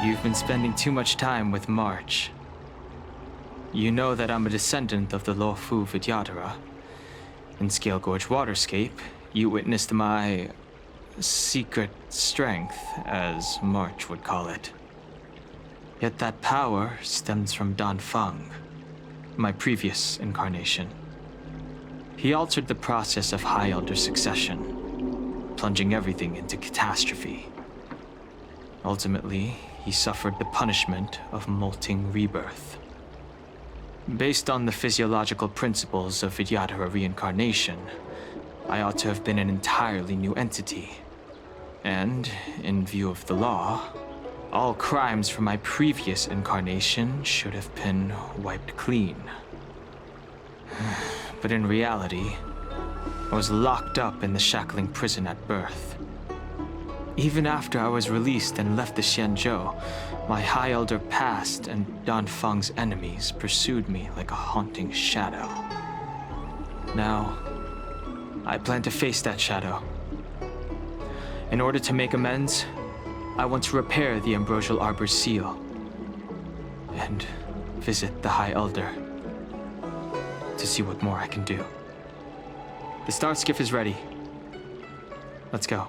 You've been spending too much time with March. You know that I'm a descendant of the Luofu Vidyadhara. In Scale Gorge Waterscape, you witnessed my secret strength, as March would call it. Yet that power stems from Dan Feng, my previous incarnation. He altered the process of High Elder succession, plunging everything into catastrophe. Ultimately, he suffered the punishment of molting rebirth. Based on the physiological principles of Vidyadhara reincarnation, I ought to have been an entirely new entity. And, in view of the law, all crimes from my previous incarnation should have been wiped clean. But in reality, I was locked up in the shackling prison at birth. Even after I was released and left the Xianzhou, my High Elder past and Dan Feng's enemies pursued me like a haunting shadow. Now, I plan to face that shadow. In order to make amends, I want to repair the Ambrosial Arbor's seal and visit the High Elder to see what more I can do. The Star Skiff is ready. Let's go.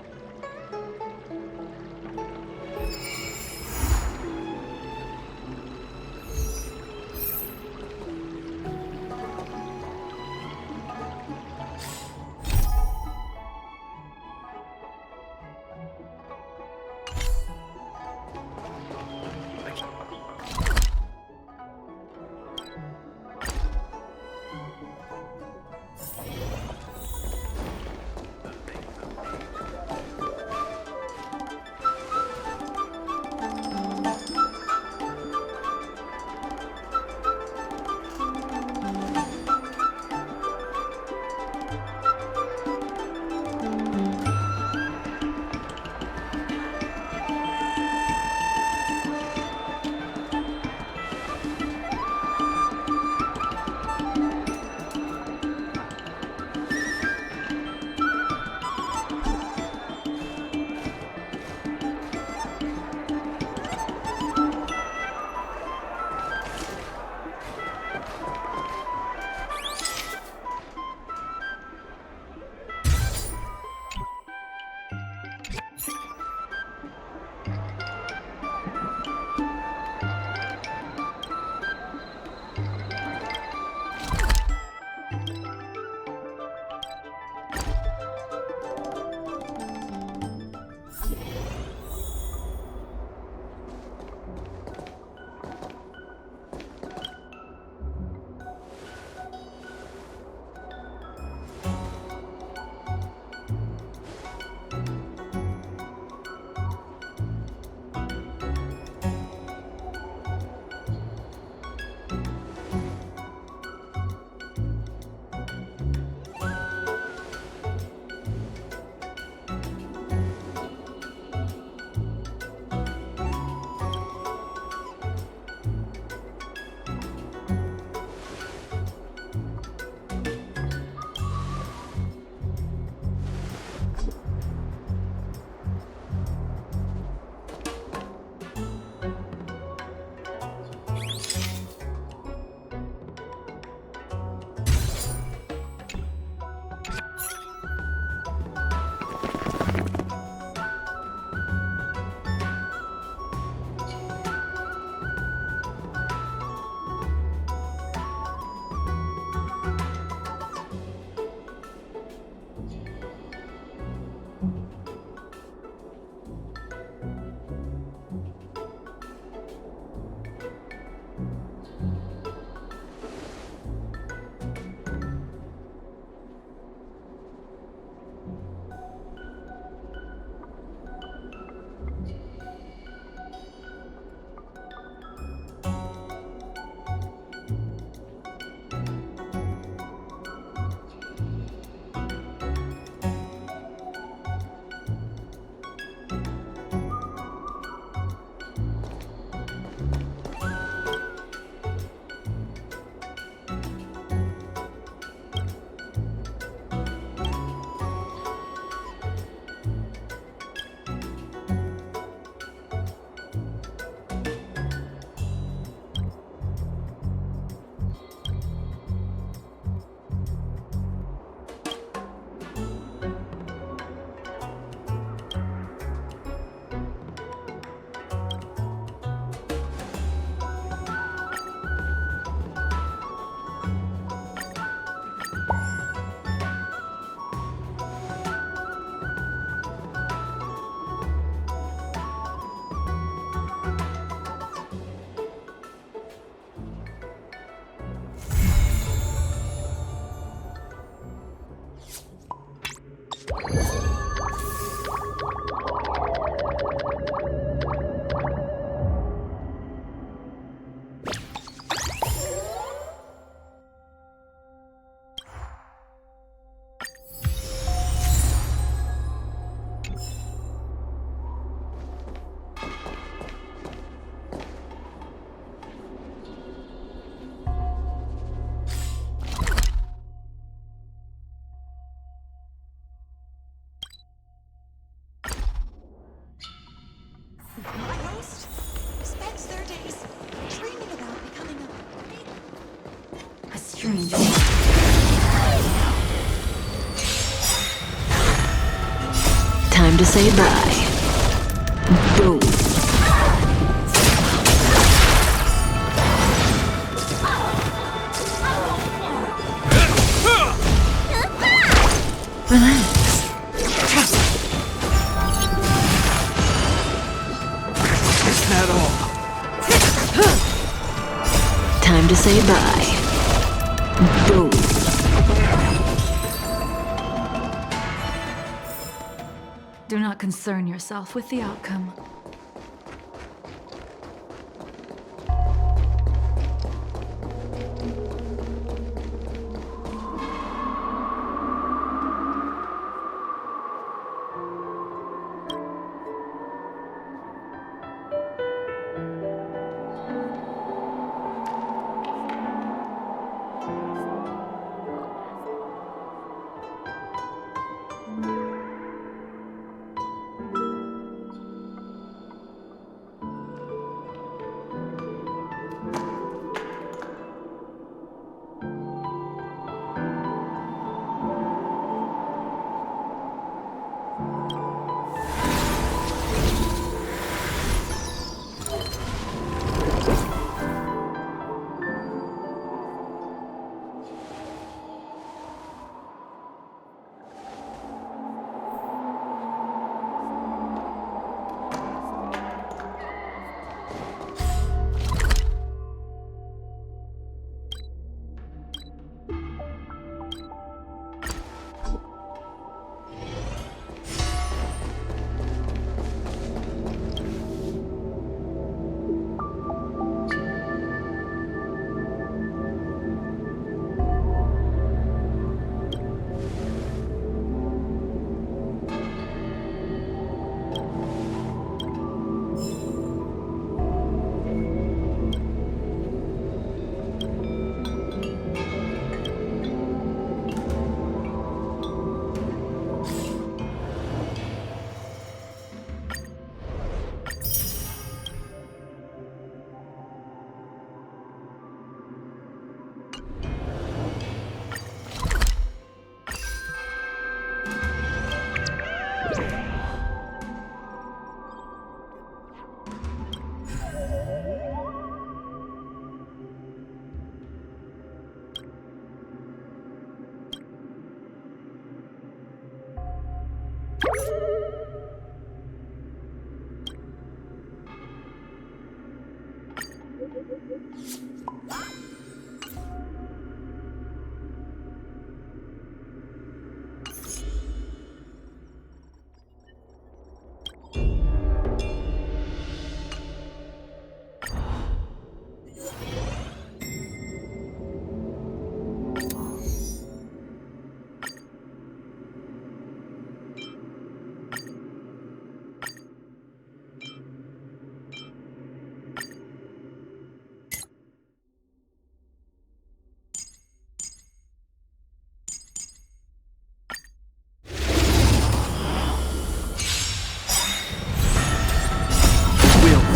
strange. Time to say bye. Boom. Relax. Is that all? Time to say bye. Boom. Do not concern yourself with the outcome.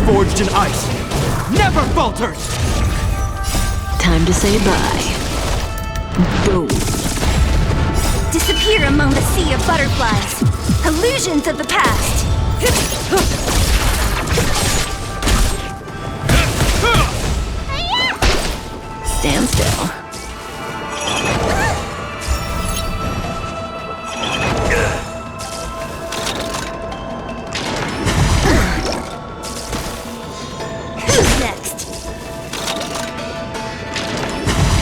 Forged in ice, never falters! Time to say bye. Boom. Disappear among the sea of butterflies. Illusions of the past. Stand still. Who's next?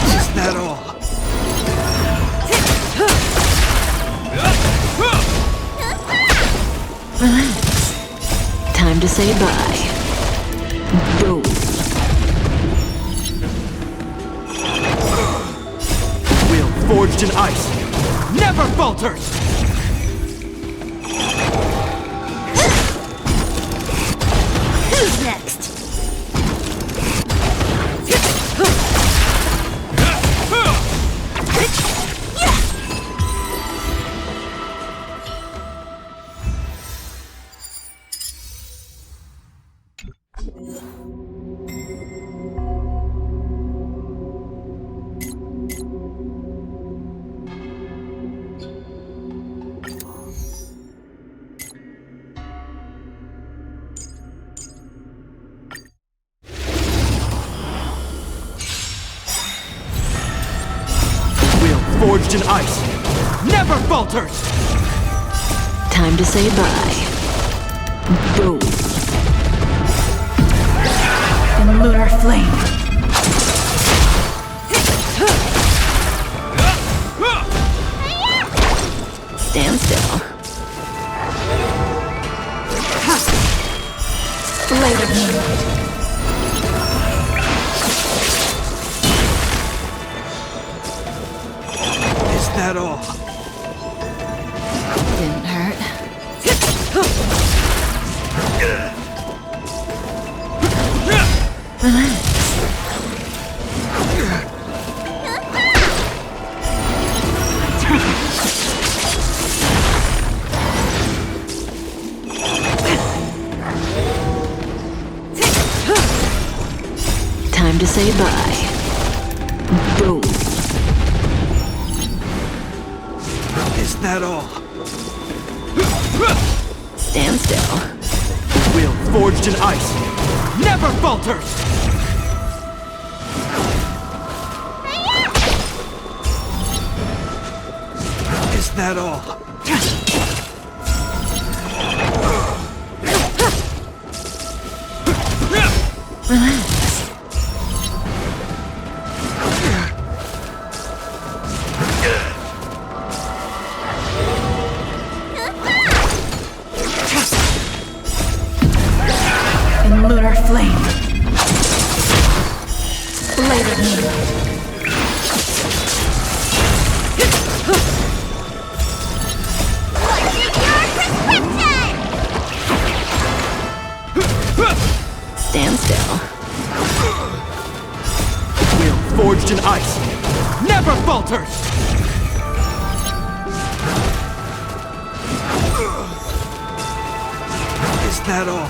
Is that all? Relax. Time to say bye. Boom. Will forged in ice, never falters! Who's next? forged in ice never falters! Time to say bye. Boom. In lunar flame. Stand still. Blade of moonlight. Is that all? Didn't hurt. Time to say bye. Boom. Is that all? Stand still. Will forged in ice never falters! Is that all? In lunar flame. Blade of moonlight. Stand still. Will forged in ice never falters! Is that all?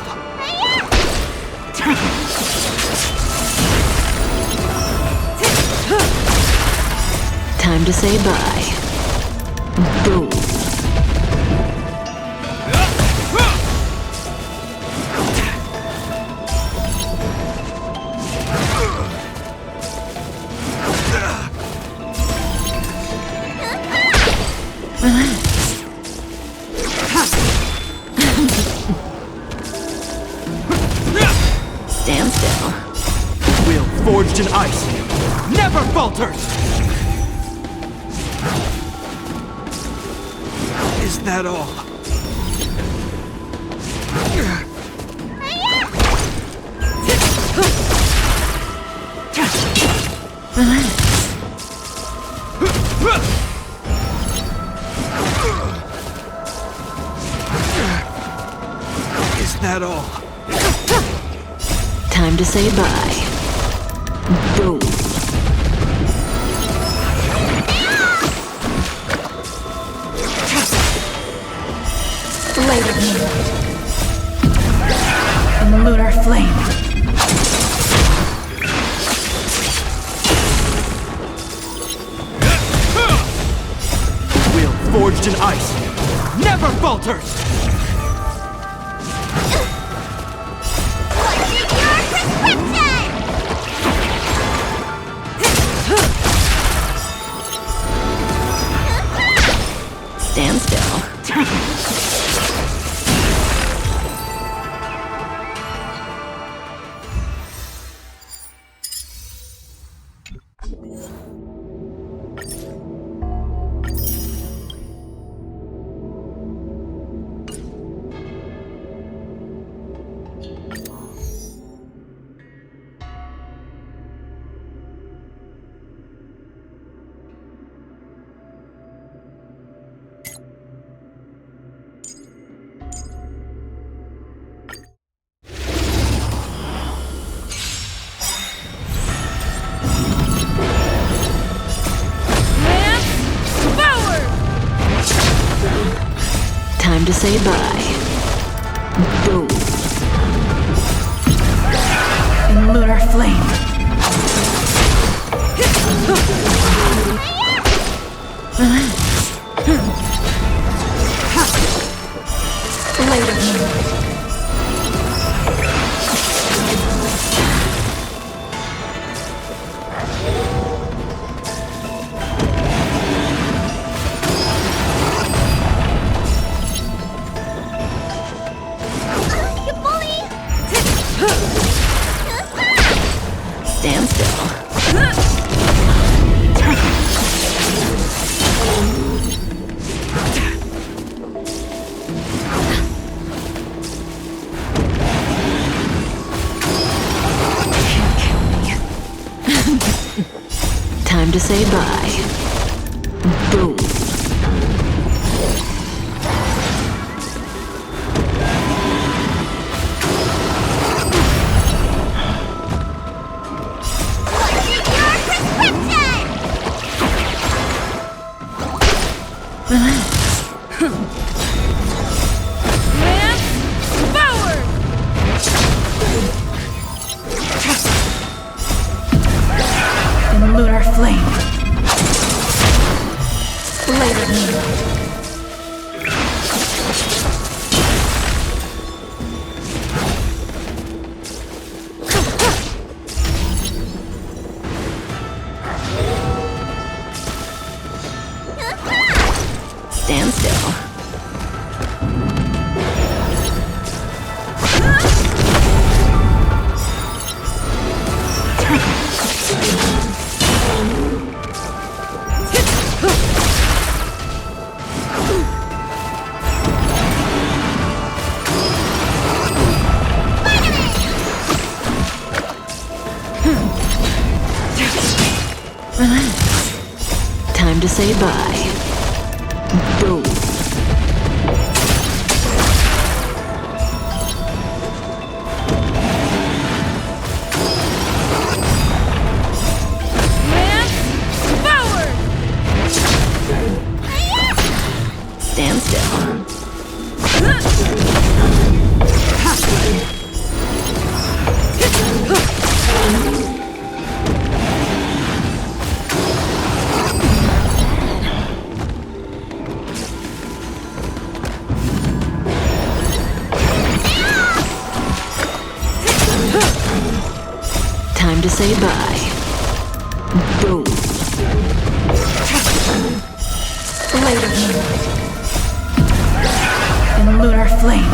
Time to say bye. Boom. Stand still. Will forged in ice never falters! Is that all? Is that all? Time to say bye. Boom. Blade of moonlight. In lunar flame. Will forged in ice never falters! Stand still. Time to say bye. Boom. In lunar flame. Blade of moonlight. say bye. Boom. In lunar flame. Blade of moonlight. Stand still. Time to say bye. Boom. Stand still. Time to say bye. Boom. Blade of moonlight. In lunar flame.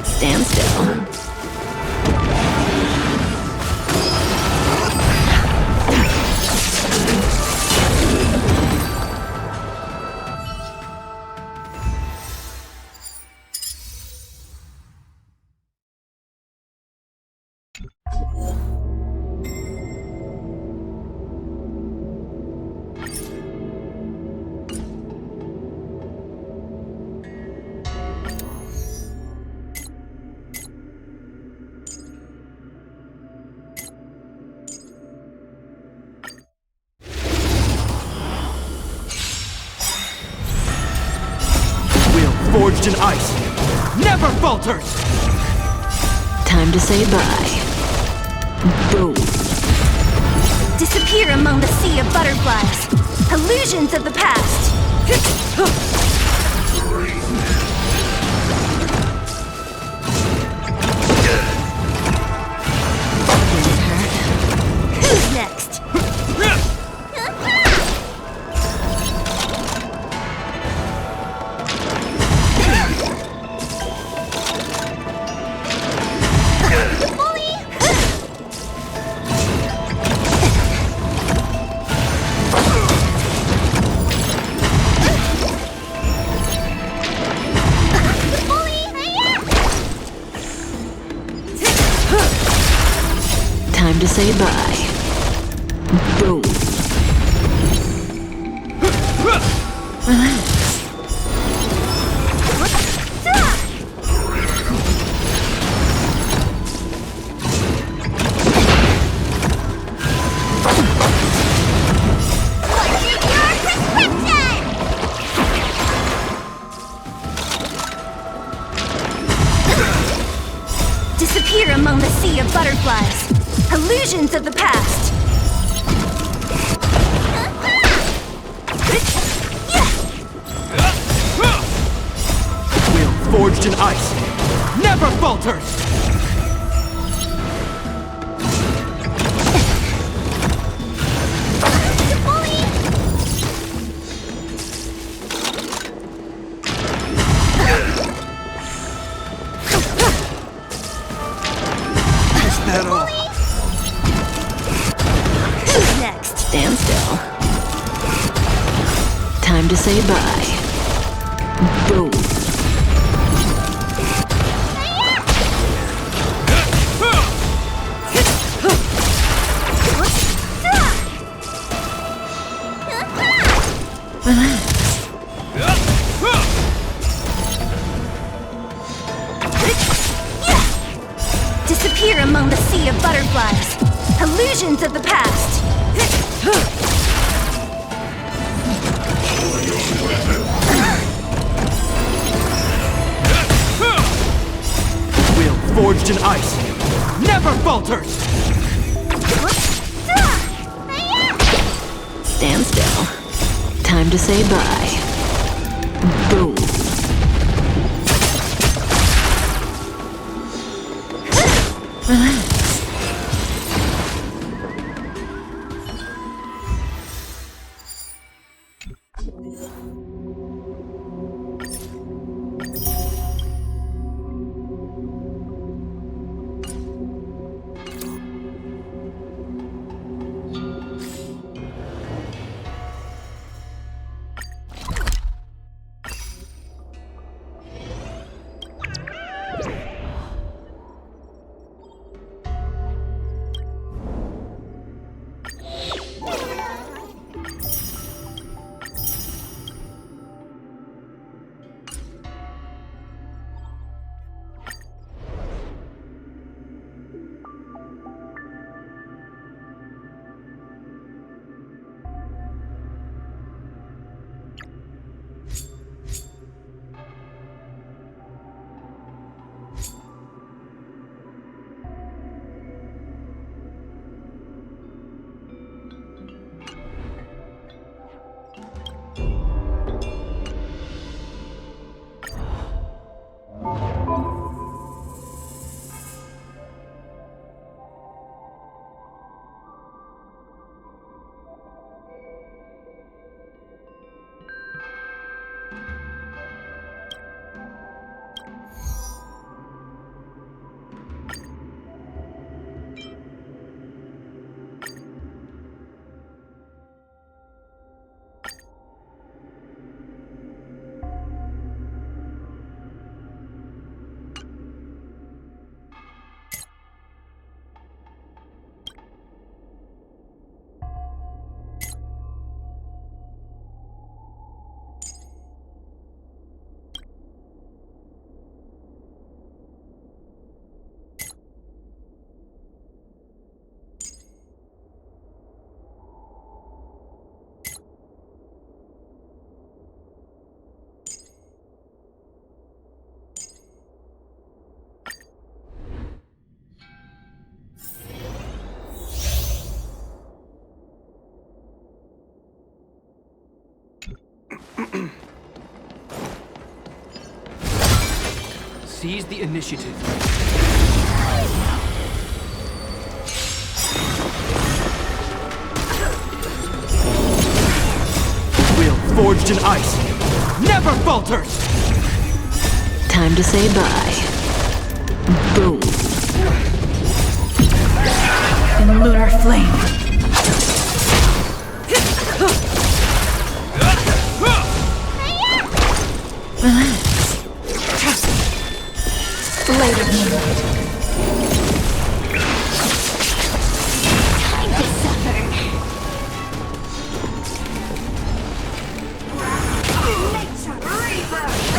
Stand still. Forged in ice, never falters! Time to say bye. Boom. Disappear among the sea of butterflies. Illusions of the past. Who's next? Time to say bye. Boom. Relax. Disappear among the sea of butterflies. Illusions of the past. Will forged in ice, never falters! Time to say bye. Boom. Disappear among the sea of butterflies. Illusions of the past. Will forged in ice never falters! Stand still. Time to say bye. Boom. Relax. Seize the initiative. Will forged in ice never falters! Time to say bye. Boom. In lunar flame. Relax. Later moonlight. Time to suffer.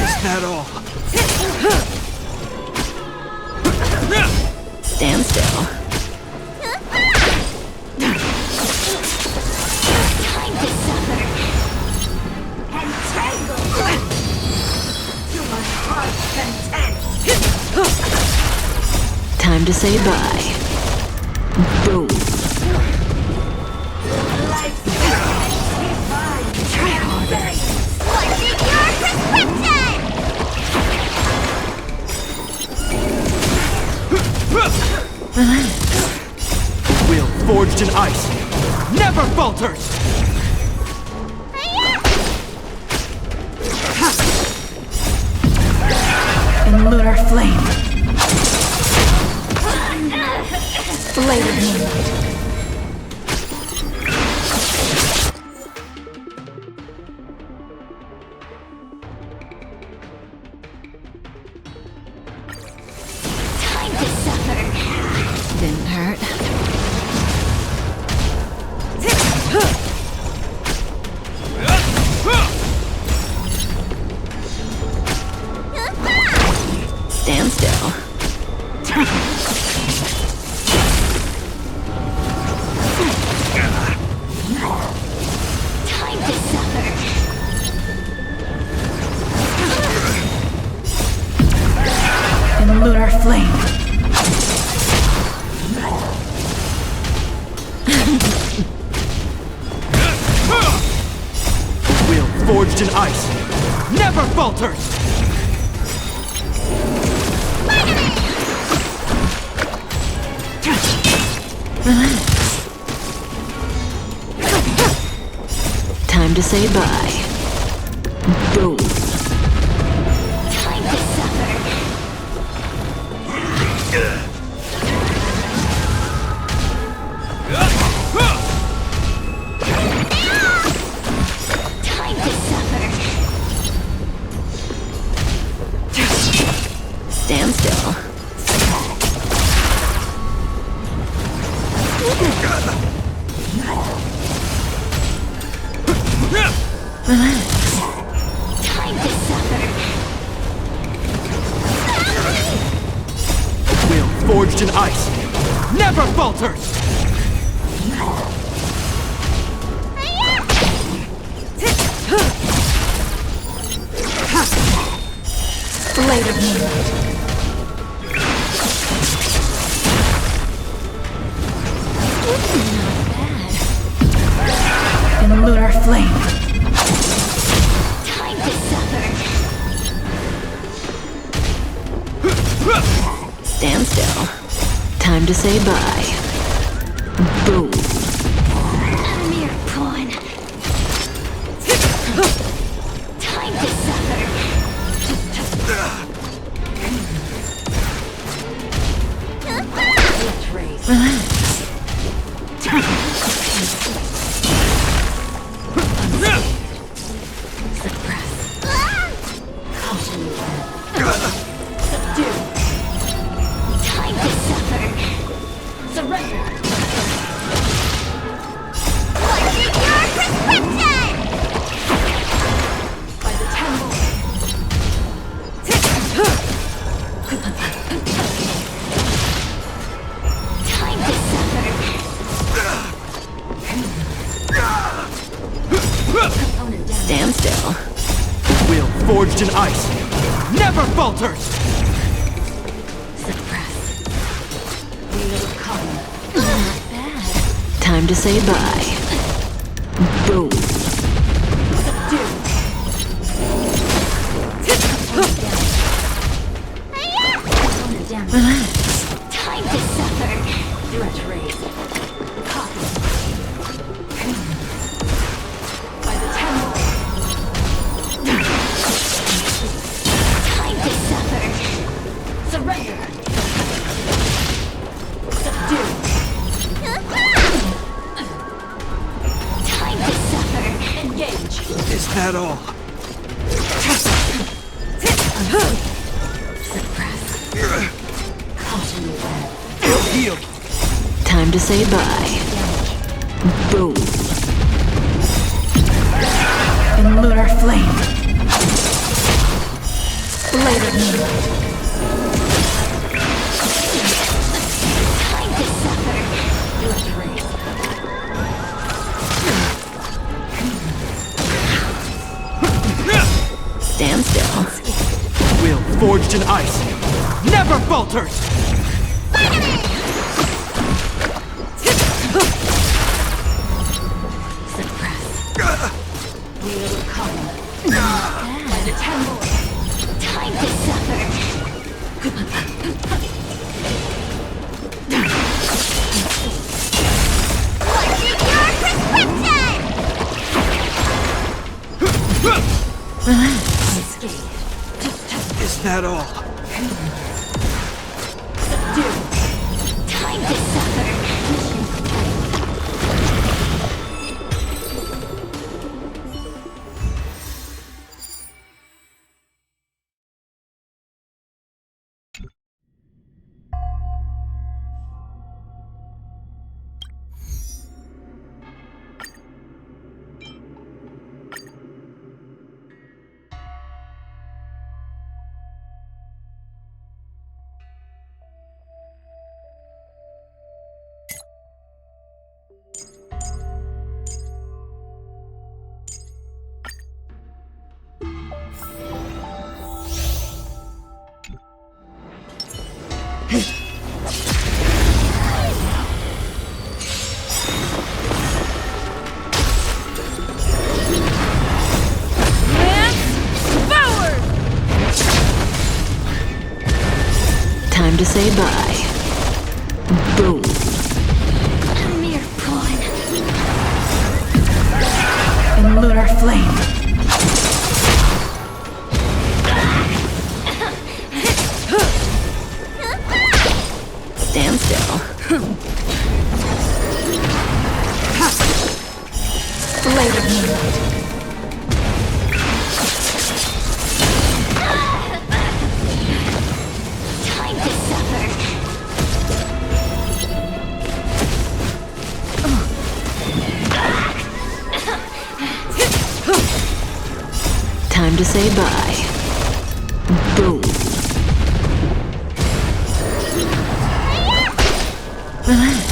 Is that all? Stand still. Time to suffer. And tangle. To my heart's content. Time to say bye. Boom. Try harder. What's in your prescription? Relax. Will forged in ice never falters! In lunar flame. Later moonlight. flame. Will forged in ice never falters! Time to say bye. Boom. Time to suffer. Time to suffer. Stand still. Time to suffer. Will forged in ice never falters! Blade of moonlight. In lunar flame. Time to suffer. Stand still. Time to say bye. Boom. A mere pawn. Time to suffer. Time to suffer. Surrender. What's your prescription? By the temple. Time to suffer. Stand still. Will forged in ice never falters! Time to say bye. Boom. Time to suffer. Time to suffer. Surrender. Time to suffer. Engage. Is that all? Heal. Time to say bye. Boom. In lunar flame. Blade of moonlight. Time to suffer. Stand still. Will forged in ice never falters! Time to suffer. What's your prescription? Is that all? Time to suffer. to say bye. Boom. A mere pawn. In lunar flame. Stand still. Blade of moonlight. Time to suffer. Time to say bye. Boom. Relax.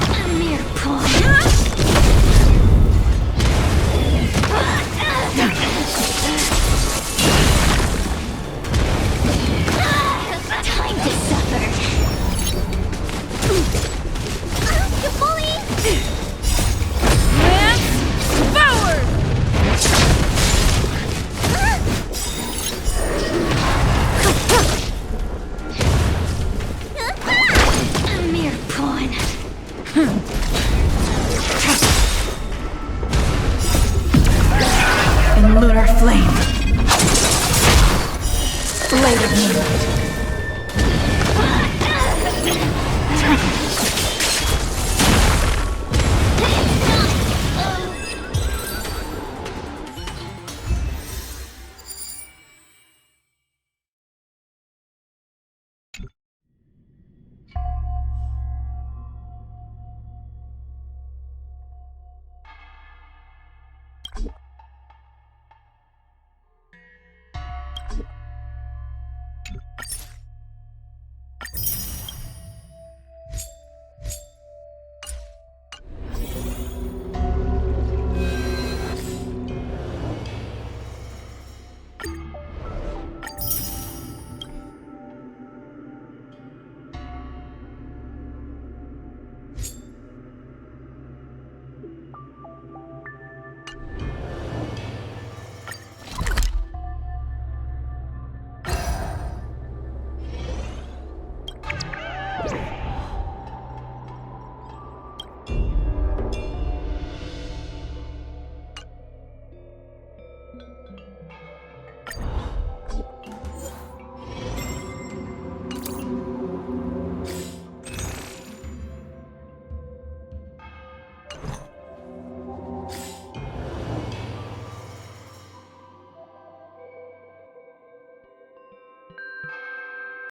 A mere pawn. Time to suffer. A mere pawn. In lunar flame. Blade of moonlight.